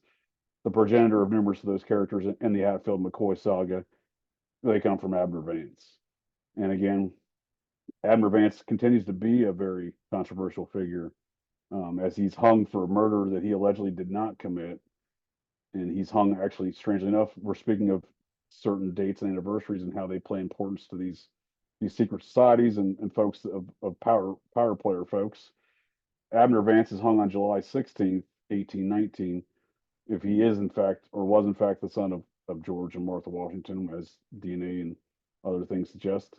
the progenitor of numerous of those characters in the Hatfield McCoy saga, they come from Abner Vance. And again, Abner Vance continues to be a very controversial figure, as he's hung for a murder that he allegedly did not commit. And he's hung, actually, strangely enough, we're speaking of certain dates and anniversaries and how they play importance to these secret societies and folks of power player folks. Abner Vance is hung on July 16th, 1819. If he is in fact, or was in fact, the son of George and Martha Washington, as DNA and other things suggest.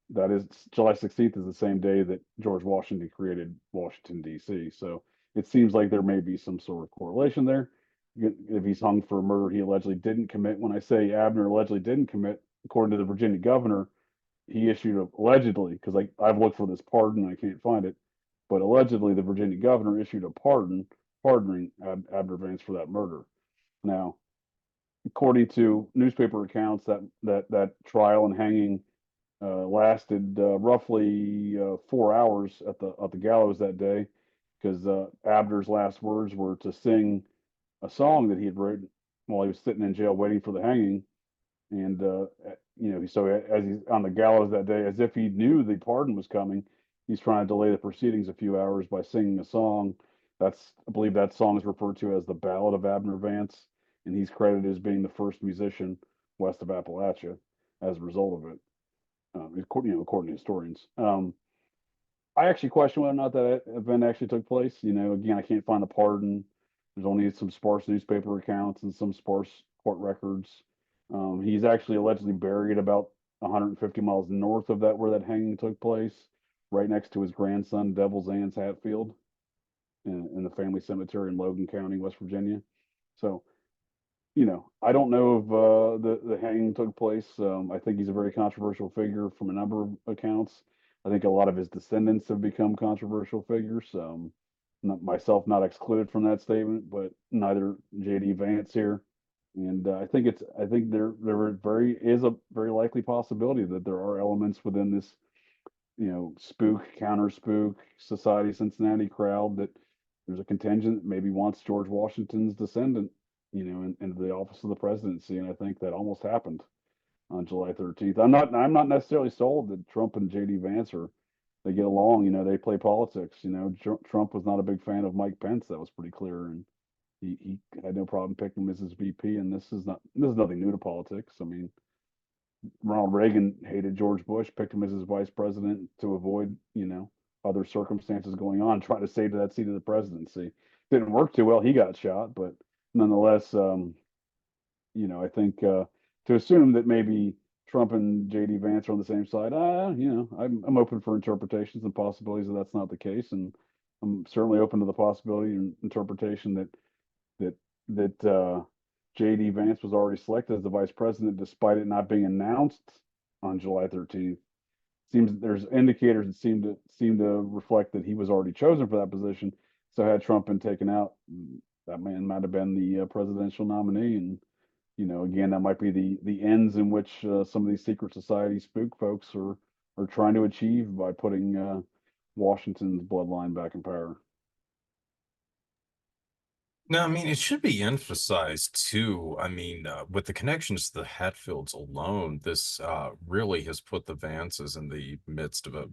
That is, July 16th is the same day that George Washington created Washington, D.C. So it seems like there may be some sort of correlation there. If he's hung for a murder he allegedly didn't commit, when I say Abner allegedly didn't commit, according to the Virginia governor, he issued allegedly, because I've looked for this pardon and I can't find it, but allegedly the Virginia governor issued a pardon, pardoning Abner Vance for that murder. Now, according to newspaper accounts, that trial and hanging lasted roughly 4 hours at the gallows that day, because Abner's last words were to sing a song that he had written while he was sitting in jail waiting for the hanging. And so as he's on the gallows that day, as if he knew the pardon was coming, he's trying to delay the proceedings a few hours by singing a song. I believe that song is referred to as the Ballad of Abner Vance, and he's credited as being the first musician west of Appalachia as a result of it, according to historians. I actually question whether or not that event actually took place. Again, I can't find the pardon. There's only some sparse newspaper accounts and some sparse court records. He's actually allegedly buried about 150 miles north of where that hanging took place, right next to his grandson, Devil's Anse Hatfield, in the family cemetery in Logan County, West Virginia. So, I don't know if the hanging took place. I think he's a very controversial figure from a number of accounts. I think a lot of his descendants have become controversial figures. Not excluded from that statement, but neither J.D. Vance here. And I think there is a very likely possibility that there are elements within this, spook, counter spook society Cincinnati crowd, that there's a contingent that maybe wants George Washington's descendant, into the office of the presidency. And I think that almost happened on July 13th. I'm not necessarily sold that Trump and J.D. Vance they get along. They play politics. Trump was not a big fan of Mike Pence. That was pretty clear, and he had no problem picking him as his VP. And this is nothing new to politics. I mean, Ronald Reagan hated George Bush, picked him as his vice president to avoid, other circumstances going on, trying to save that seat of the presidency. Didn't work too well. He got shot, but nonetheless, I think to assume that maybe Trump and JD Vance are on the same side, I'm open for interpretations and possibilities that that's not the case, and I'm certainly open to the possibility and interpretation that that JD Vance was already selected as the vice president despite it not being announced on July 13th. Seems there's indicators that seem to reflect that he was already chosen for that position. So had Trump been taken out, that man might have been the presidential nominee, and again, that might be the ends in which some of these secret society spook folks are trying to achieve by putting Washington's bloodline back in power. No, I mean, it should be emphasized too. I mean, with the connections to the Hatfields alone, this really has put the Vances in the midst of a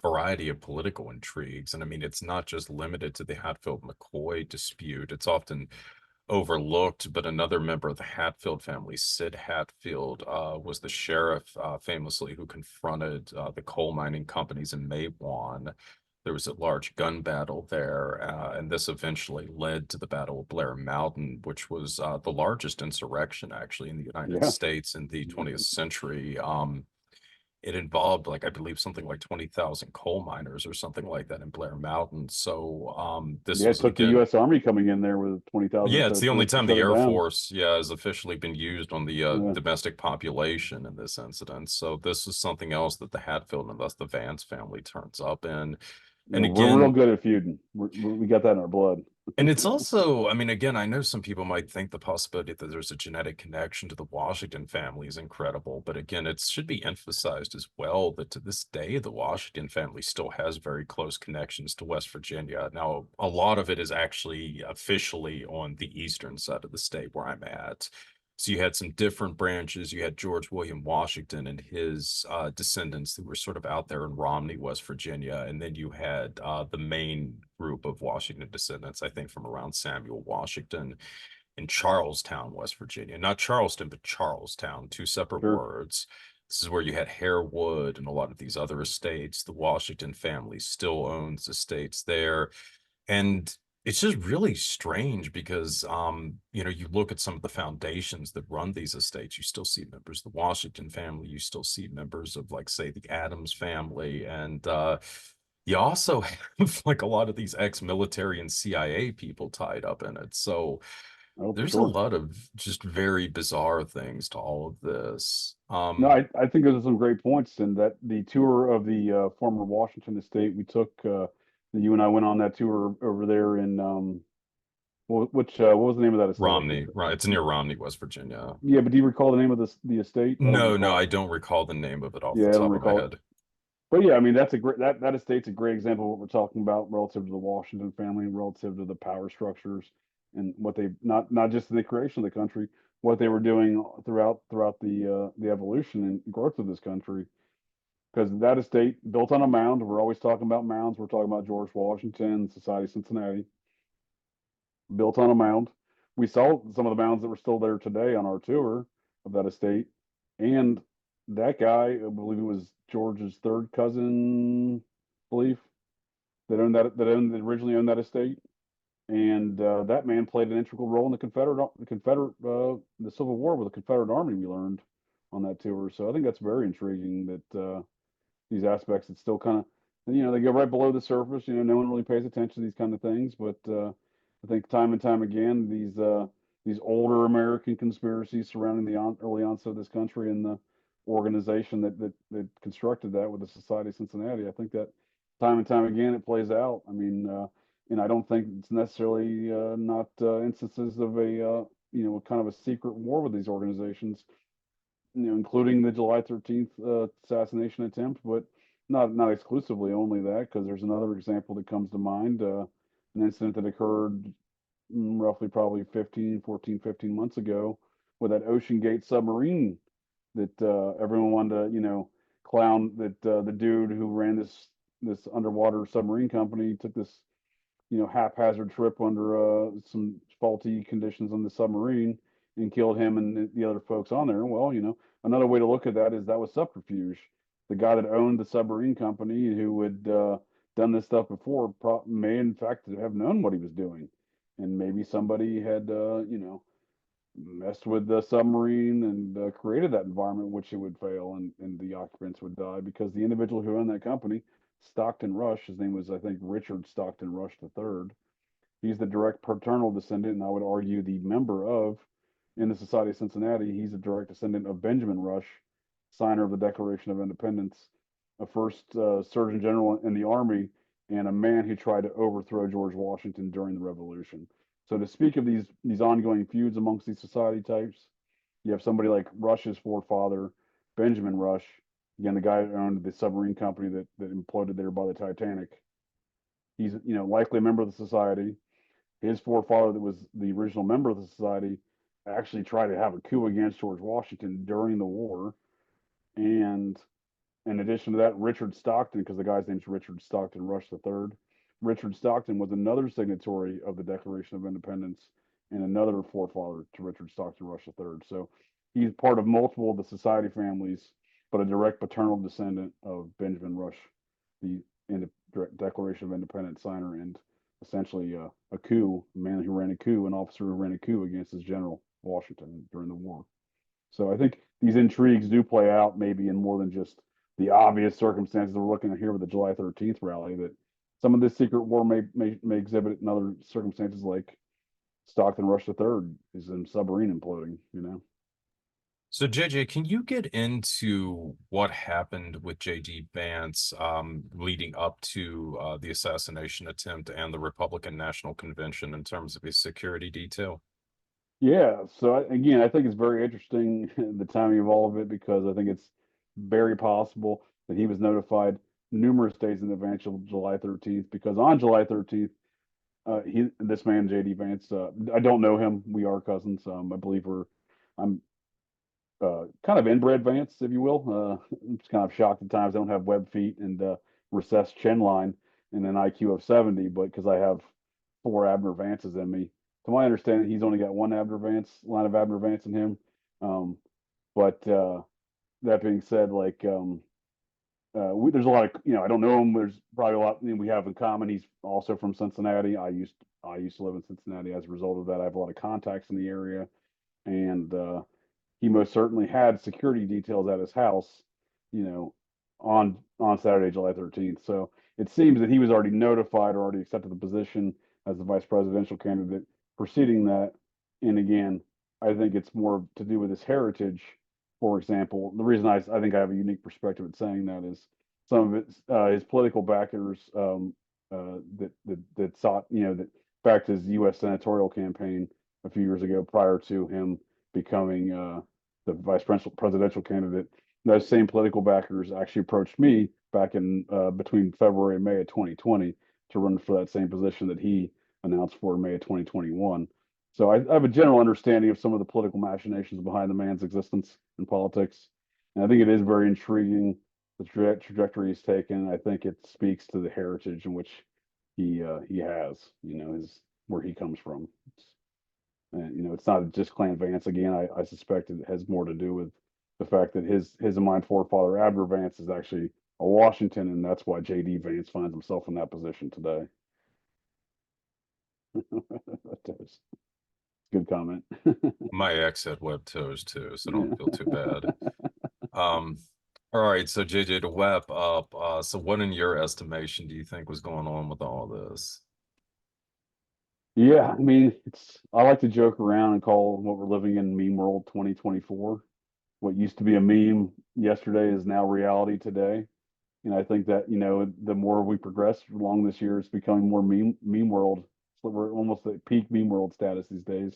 variety of political intrigues. And I mean, it's not just limited to the Hatfield-McCoy dispute. It's often overlooked, but another member of the Hatfield family, Sid Hatfield, was the sheriff, famously, who confronted the coal mining companies in Maywan. There was a large gun battle there, and this eventually led to the Battle of Blair Mountain, which was the largest insurrection actually in the United Yeah, States in the 20th century. It involved, like, I believe something like 20,000 coal miners or something like that in Blair Mountain. So this yeah. It was, took the again, U.S. Army coming in there with 20,000 yeah, it's the only to time the shut it Air down. Force, yeah, has officially been used on the Yeah. domestic population in this incident. So this is something else that the Hatfield and thus the Vance family turns up in. And We're real again, good at feuding. We got that in our blood. and it's also, I mean, again, I know some people might think the possibility that there's a genetic connection to the Washington family is incredible, but again, it should be emphasized as well that to this day, the Washington family still has very close connections to West Virginia. Now, a lot of it is actually officially on the eastern side of the state where I'm at. So you had some different branches. You had George William Washington and his descendants who were sort of out there in Romney, West Virginia, and then you had the main group of Washington descendants, I think, from around Samuel Washington in Charlestown, West Virginia. Not Charleston, but Charlestown, two separate Sure. words. This is where you had Harewood and a lot of these other estates. The Washington family still owns estates there. And it's just really strange because you look at some of the foundations that run these estates, you still see members of the Washington family, you still see members of, like, say, the Adams family, and you also have like a lot of these ex-military and CIA people tied up in it. So Oh, for there's a sure. lot of just very bizarre things to all of this. No, I think those are some great points, and that the tour of the former Washington estate we took, you and I went on that tour over there in what was the name of that estate? Romney, right? It's near Romney, West Virginia. Yeah, but do you recall the name of the estate? I don't No, no, I recall. don't recall the name of it off Yeah, the I don't top of my recall it. head. But yeah, I mean that's a great that estate's a great example of what we're talking about relative to the Washington family, relative to the power structures and what they not just in the creation of the country, what they were doing throughout the evolution and growth of this country. Because that estate built on a mound, we're always talking about mounds. We're talking about George Washington, Society of Cincinnati, built on a mound. We saw some of the mounds that were still there today on our tour of that estate, and that guy, I believe it was George's third cousin, I believe that originally owned that estate, and that man played an integral role in the Civil War with the Confederate Army. We learned on that tour, so I think that's very intriguing that these aspects that still kind of they go right below the surface. No one really pays attention to these kind of things, but I think time and time again these older American conspiracies surrounding the early onset of this country and the organization that constructed that with the Society of Cincinnati. I think that time and time again it plays out. I mean, and I don't think it's necessarily not instances of a kind of a secret war with these organizations, including the July 13th assassination attempt, but not exclusively only that, because there's another example that comes to mind, an incident that occurred roughly probably 15 months ago with that Ocean Gate submarine that everyone wanted to, clown that the dude who ran this underwater submarine company took this haphazard trip under some faulty conditions on the submarine and killed him and the other folks on there. Well, another way to look at that is that was subterfuge. The guy that owned the submarine company who had done this stuff before may in fact have known what he was doing, and maybe somebody had messed with the submarine and created that environment in which it would fail and the occupants would die because the individual who owned that company, Stockton Rush, his name was, I think, Richard Stockton Rush III. He's the direct paternal descendant, and I would argue the member of, in the Society of Cincinnati, he's a direct descendant of Benjamin Rush, signer of the Declaration of Independence, a first Surgeon General in the Army, and a man who tried to overthrow George Washington during the Revolution. So to speak of these ongoing feuds amongst these society types, you have somebody like Rush's forefather, Benjamin Rush, again the guy who owned the submarine company that imploded there by the Titanic. He's likely a member of the society. His forefather, that was the original member of the society, actually tried to have a coup against George Washington during the war. And in addition to that, Richard Stockton, because the guy's name's Richard Stockton Rush III, Richard Stockton was another signatory of the Declaration of Independence and another forefather to Richard Stockton Rush III. So he's part of multiple of the society families, but a direct paternal descendant of Benjamin Rush, the Declaration of Independence signer, and essentially a coup, a man who ran a coup, an officer who ran a coup against his general, Washington, during the war. So I think these intrigues do play out maybe in more than just the obvious circumstances we're looking at here with the July 13th rally, that some of this secret war may exhibit in other circumstances, like Stockton Rush III is in submarine imploding. So JJ, can you get into what happened with JD Vance leading up to the assassination attempt and the Republican National Convention in terms of his security detail? Yeah. So again, I think it's very interesting the timing of all of it, because I think it's very possible that he was notified numerous days in advance of July 13th, because on July 13th, this man, JD Vance, I don't know him. We are cousins. I believe I'm kind of inbred Vance, if you will. I'm just kind of shocked at times I don't have web feet and recessed chin line and an IQ of 70, but because I have four Abner Vances in me. To my understanding, he's only got one Abner Vance line of Abner Vance in him. But that being said, there's a lot of, I don't know him. There's probably a lot we have in common. He's also from Cincinnati. I used to live in Cincinnati. As a result of that, I have a lot of contacts in the area, and he most certainly had security details at his house, you know, on Saturday, July 13th. So it seems that he was already notified or already accepted the position as the vice presidential candidate preceding that. And again, I think it's more to do with his heritage. For example, the reason I think I have a unique perspective at saying that is some of his political backers that sought, that backed his U.S. senatorial campaign a few years ago prior to him becoming the vice presidential candidate. Those same political backers actually approached me back in between February and May of 2020 to run for that same position that he announced for in May of 2021. So I have a general understanding of some of the political machinations behind the man's existence in politics, and I think it is very intriguing the trajectory he's taken. I think it speaks to the heritage in which he has, his where he comes from. It's not just Clan Vance. Again, I suspect it has more to do with the fact that his and mine forefather Abner Vance is actually a Washington, and that's why J.D. Vance finds himself in that position today. Good comment. My ex had webbed toes too, so don't feel too bad. Yeah. Um, all right, so JJ, to wrap up, so what in your estimation do you think was going on with all this? Yeah, I mean, I like to joke around and call what we're living in meme world 2024. What used to be a meme yesterday is now reality today. And I think that, the more we progress along this year, it's becoming more meme world. So we're almost at peak meme world status these days.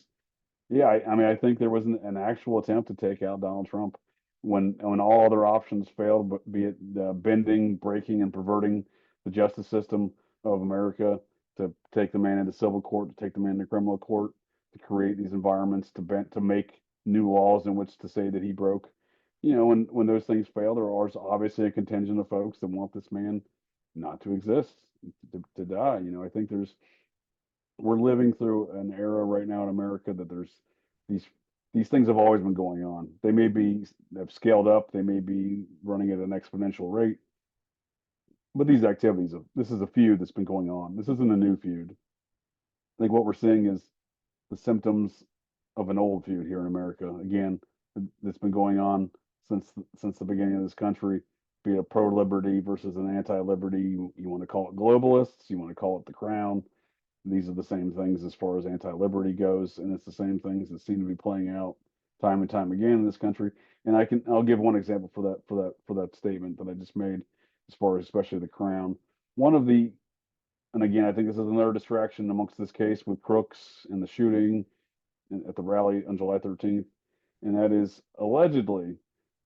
Yeah, I mean, I think there was an actual attempt to take out Donald Trump when all other options failed, but be it bending, breaking, and perverting the justice system of America, to take the man into civil court, to take the man into criminal court, to create these environments to make new laws in which to say that he broke. When those things fail, there is obviously a contingent of folks that want this man not to exist, to die. I think we're living through an era right now in America that there's these these things have always been going on. They may have scaled up, they may be running at an exponential rate, but these activities, this is a feud that's been going on. This isn't a new feud. I think what we're seeing is the symptoms of an old feud here in America. Again, that's been going on since the beginning of this country, be it a pro-liberty versus an anti-liberty. You want to call it globalists, you want to call it the crown. These are the same things as far as anti-liberty goes, and it's the same things that seem to be playing out time and time again in this country. And I'll give one example for that statement that I just made, as far as especially the crown. One of the And again, I think this is another distraction amongst this case with Crooks and the shooting at the rally on July 13th, and that is allegedly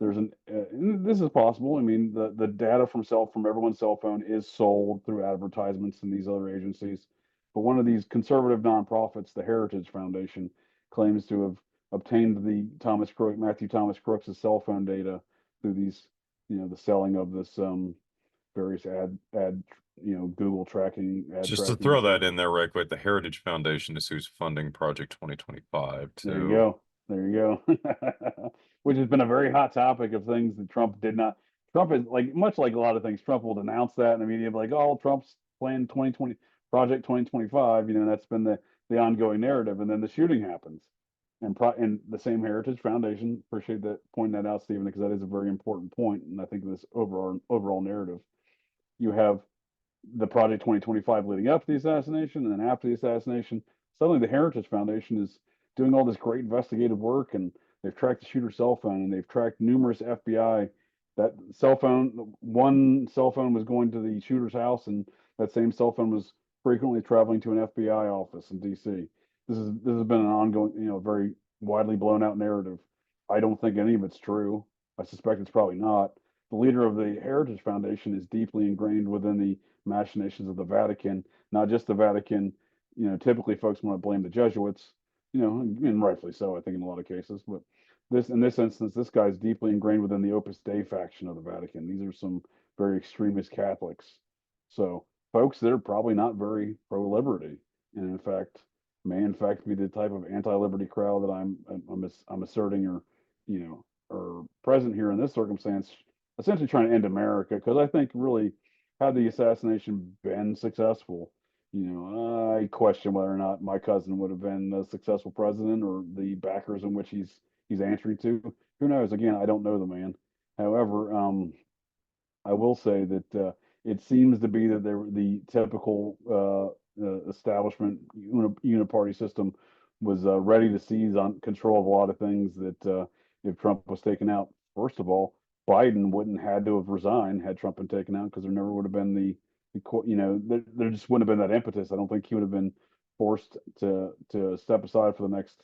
and this is possible. I mean, the data from everyone's cell phone is sold through advertisements and these other agencies, but one of these conservative nonprofits, the Heritage Foundation, claims to have obtained the Matthew Thomas Crooks' cell phone data through these, the selling of this various Google tracking, ad Just to tracking, throw and so that in forth. there right quick, the Heritage Foundation is who's funding Project 2025 There you too. go. There you go. Which has been a very hot topic of things that Trump did not. Trump is like, much like a lot of things, Trump will denounce that in the media, like, oh, Trump's plan 2020, Project 2025. That's been the ongoing narrative. And then the shooting happens. And the same Heritage Foundation, appreciate that pointing that out, Stephen, because that is a very important point. And I think this overall narrative, you have the Project 2025 leading up to the assassination, and then after the assassination, suddenly the Heritage Foundation is doing all this great investigative work, and they've tracked the shooter's cell phone, and they've tracked numerous FBI. One cell phone was going to the shooter's house, and that same cell phone was frequently traveling to an FBI office in D.C. This has been an ongoing, very widely blown out narrative. I don't think any of it's true. I suspect it's probably not. The leader of the Heritage Foundation is deeply ingrained within the machinations of the Vatican, not just the Vatican. Typically folks want to blame the Jesuits, and rightfully so, I think, in a lot of cases. But in this instance, this guy's deeply ingrained within the Opus Dei faction of the Vatican. These are some very extremist Catholics. So folks, they're probably not very pro-liberty, and in fact, may in fact be the type of anti-liberty crowd that I'm asserting, or present here in this circumstance, essentially trying to end America. Because I think really, had the assassination been successful, I question whether or not my cousin would have been a successful president, or the backers in which he's answering to. Who knows? Again, I don't know the man. However, I will say that it seems to be that the typical establishment uniparty system was ready to seize on control of a lot of things that if Trump was taken out, first of all, Biden wouldn't had to have resigned had Trump been taken out, because there never would have been there just wouldn't have been that impetus. I don't think he would have been forced to step aside for the next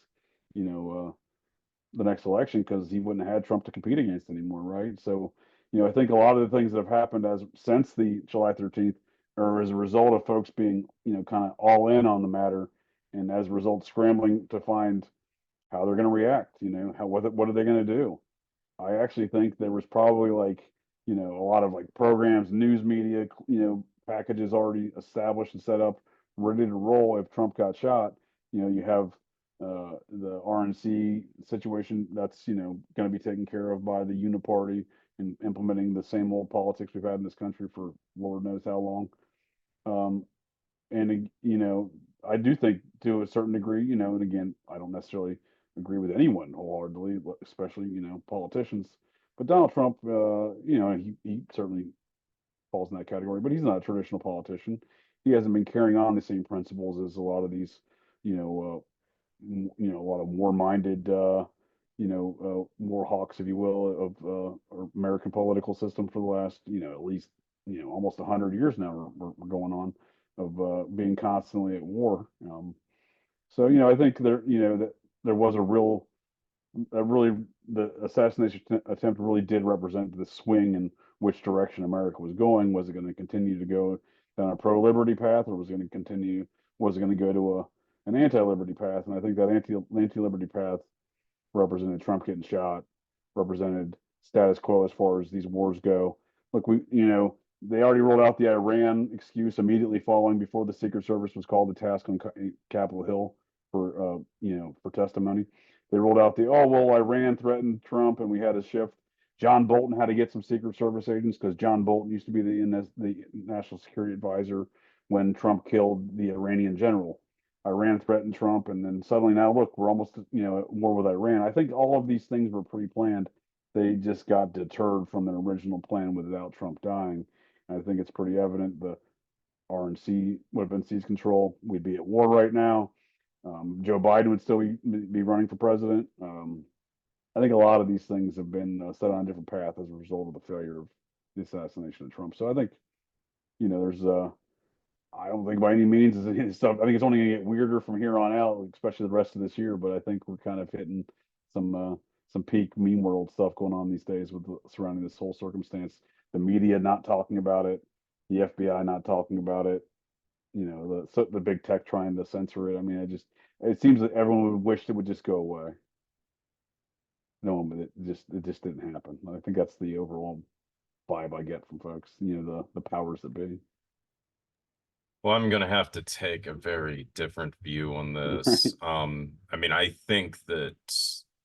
election, because he wouldn't have had Trump to compete against anymore, right? So, I think a lot of the things that have happened since the July 13th are as a result of folks being, kind of all in on the matter, and as a result scrambling to find how they're going to react. What are they going to do? I actually think there was probably a lot of programs, news media, packages already established and set up, ready to roll if Trump got shot. You have the RNC situation that's going to be taken care of by the Uniparty, and implementing the same old politics we've had in this country for Lord knows how long. And I do think, to a certain degree, and again, I don't necessarily agree with anyone wholeheartedly, especially politicians. But Donald Trump, he certainly falls in that category, but he's not a traditional politician. He hasn't been carrying on the same principles as a lot of these, a lot of war-minded, war hawks, if you will, of our American political system for the last, at least, almost 100 years now we're going on, of being constantly at war. So, I think that there was the assassination attempt really did represent the swing in which direction America was going. Was it going to continue to go down a pro-liberty path, or was it going to go to an anti-liberty path? And I think that anti-liberty path represented Trump getting shot, represented status quo as far as these wars go. Look, they already rolled out the Iran excuse immediately following, before the Secret Service was called to task on Capitol Hill for testimony. they rolled out the, oh, well, Iran threatened Trump and we had to shift. John Bolton had to get some Secret Service agents because John Bolton used to be the national security advisor when Trump killed the Iranian general. Iran threatened Trump, and then suddenly now look, we're almost at war with Iran. I think all of these things were pre-planned. They just got deterred from their original plan without Trump dying. And I think it's pretty evident the RNC would have been seized control. We'd be at war right now. Joe Biden would still be running for president. I think a lot of these things have been set on a different path as a result of the failure of the assassination of Trump. So I think, there's I don't think by any means is any stuff. I think it's only going to get weirder from here on out, especially the rest of this year. But I think we're kind of hitting some peak meme world stuff going on these days with surrounding this whole circumstance. The media not talking about it, the FBI not talking about it. The big tech trying to censor it. I mean, it seems that everyone would wish it would just go away. No, but it just didn't happen. I think that's the overall vibe I get from folks. The powers that be. Well, I'm going to have to take a very different view on this. I mean, I think that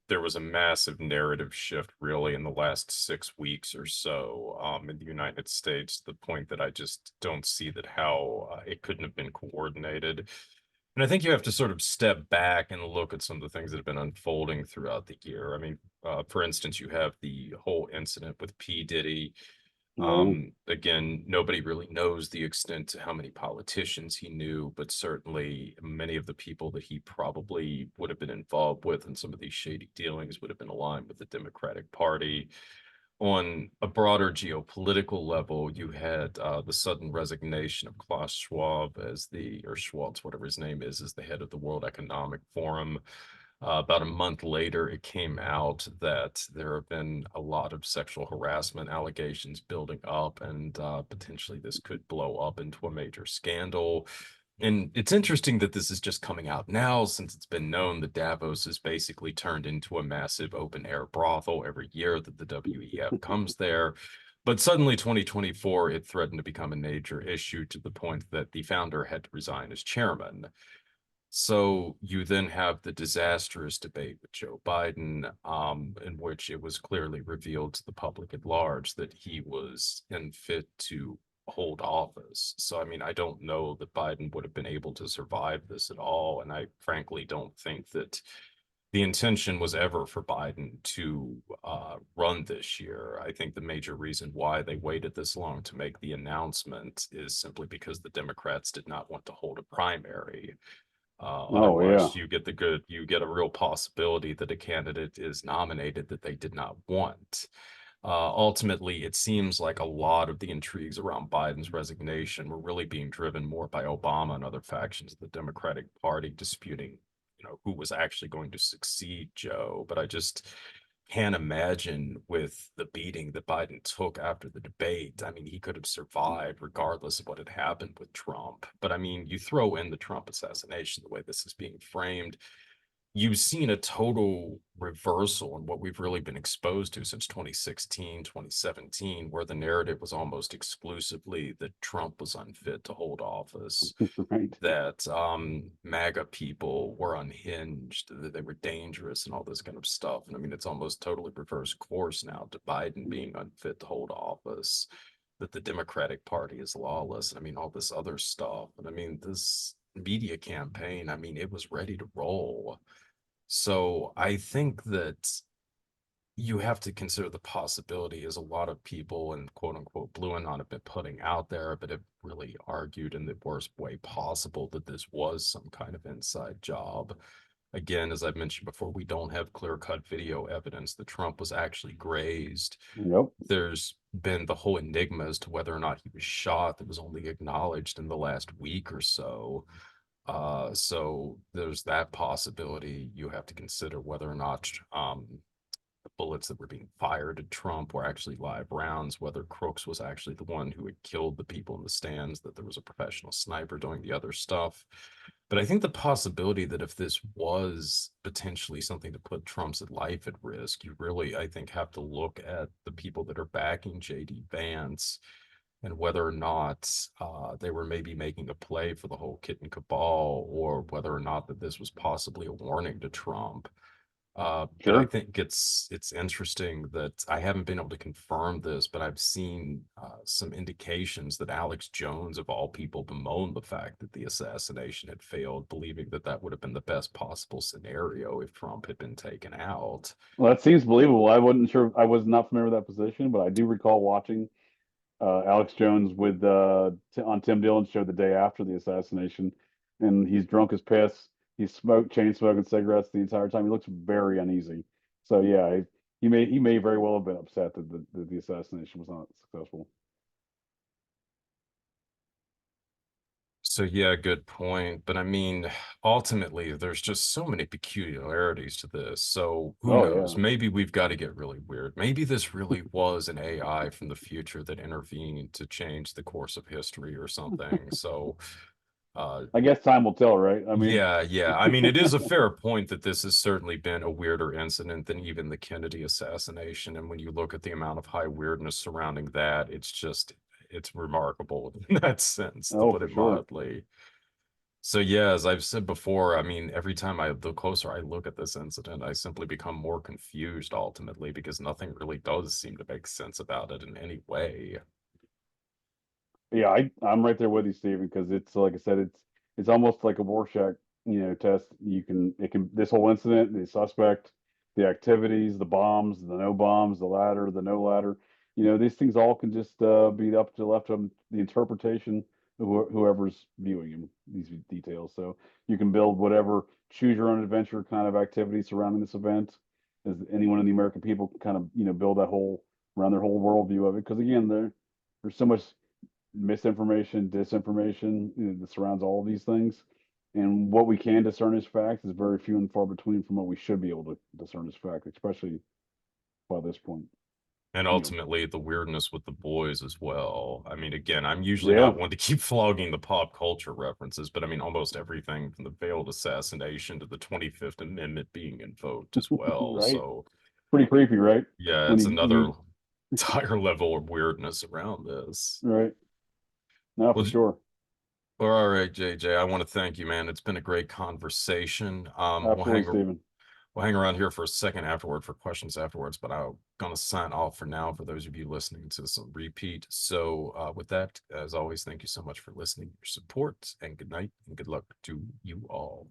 there was a massive narrative shift really in the last 6 weeks or so in the United States, to the point that I just don't see that how it couldn't have been coordinated. And I think you have to sort of step back and look at some of the things that have been unfolding throughout the year. I mean, for instance, you have the whole incident with P. Diddy. Again, nobody really knows the extent to how many politicians he knew, but certainly many of the people that he probably would have been involved with in some of these shady dealings would have been aligned with the Democratic Party. On a broader geopolitical level, you had the sudden resignation of Klaus Schwab or Schwartz, whatever his name is, as the head of the World Economic Forum. About a month later, it came out that there have been a lot of sexual harassment allegations building up, and potentially this could blow up into a major scandal. And it's interesting that this is just coming out now, since it's been known that Davos is basically turned into a massive open air brothel every year that the WEF comes there. But suddenly 2024, it threatened to become a major issue, to the point that the founder had to resign as chairman. So you then have the disastrous debate with Joe Biden, in which it was clearly revealed to the public at large that he was unfit to hold office. So, I mean, I don't know that Biden would have been able to survive this at all. And I frankly don't think that the intention was ever for Biden to run this year. I think the major reason why they waited this long to make the announcement is simply because the Democrats did not want to hold a primary. Oh yeah. Unless you get a real possibility that a candidate is nominated that they did not want. Ultimately, it seems like a lot of the intrigues around Biden's resignation were really being driven more by Obama and other factions of the Democratic Party disputing, who was actually going to succeed Joe. But I just can't imagine, with the beating that Biden took after the debate. I mean, he could have survived regardless of what had happened with Trump. But I mean, you throw in the Trump assassination, the way this is being framed, you've seen a total reversal in what we've really been exposed to since 2016, 2017, where the narrative was almost exclusively that Trump was unfit to hold office, Right. that MAGA people were unhinged, that they were dangerous and all this kind of stuff. And I mean, it's almost totally reverse course now to Biden being unfit to hold office, that the Democratic Party is lawless, and I mean, all this other stuff. And I mean, this media campaign, I mean, it was ready to roll. So I think that you have to consider the possibility, as a lot of people and quote unquote blue and on have been putting out there, but have really argued in the worst way possible that this was some kind of inside job. Again, as I've mentioned before, we don't have clear-cut video evidence that Trump was actually grazed. Yep. There's been the whole enigma as to whether or not he was shot that was only acknowledged in the last week or so. So there's that possibility. You have to consider whether or not the bullets that were being fired at Trump were actually live rounds, whether Crooks was actually the one who had killed the people in the stands, that there was a professional sniper doing the other stuff. But I think the possibility that if this was potentially something to put Trump's life at risk, you really, I think, have to look at the people that are backing JD Vance and whether or not they were maybe making a play for the whole kit and cabal, or whether or not that this was possibly a warning to Trump. But I Sure. think it's interesting that I haven't been able to confirm this, but I've seen some indications that Alex Jones, of all people, bemoaned the fact that the assassination had failed, believing that that would have been the best possible scenario if Trump had been taken out. Well, that seems believable. I wasn't sure. I was not familiar with that position, but I do recall watching Alex Jones with on Tim Dillon's show the day after the assassination, and he's drunk as piss. He's chain smoking cigarettes the entire time. He looks very uneasy. So yeah, he may very well have been upset that the assassination was not successful. So yeah, good point. But I mean, ultimately, there's just so many peculiarities to this. So who Oh knows? yeah. Maybe we've got to get really weird. Maybe this really was an AI from the future that intervened to change the course of history or something. So I guess time will tell, right? I mean, yeah, yeah. I mean, it is a fair point that this has certainly been a weirder incident than even the Kennedy assassination. And when you look at the amount of high weirdness surrounding that, it's remarkable in that sense, to oh, put for it sure. mildly. So yeah, as I've said before, I mean, every time the closer I look at this incident, I simply become more confused ultimately because nothing really does seem to make sense about it in any way. Yeah, I'm right there with you, Stephen, because it's like I said, it's almost like a Rorschach, test. This whole incident, the suspect, the activities, the bombs, the no bombs, the ladder, the no ladder, these things all can just be up to left of the interpretation of whoever's viewing them, these details. So you can build whatever choose your own adventure kind of activity surrounding this event, as anyone in the American people can kind of build that whole around their whole worldview of it. Because again, there's so much misinformation, disinformation, that surrounds all of these things. And what we can discern as fact is very few and far between from what we should be able to discern as fact, especially by this point. And You know, ultimately, the weirdness with the boys as well. I mean, again, I'm usually yeah, not one to keep flogging the pop culture references, but I mean, almost everything from the veiled assassination to the 25th Amendment being invoked as well. right. So, Pretty creepy, right? yeah, When it's you another entire level of weirdness around this. right now Well, for sure. all right, JJ, I want to thank you, man. It's been a great conversation. Absolutely, Stephen. We'll hang around here for a second afterward for questions afterwards, but I'm gonna sign off for now for those of you listening to some repeat. So with that, as always, thank you so much for listening, your support, and good night and good luck to you all.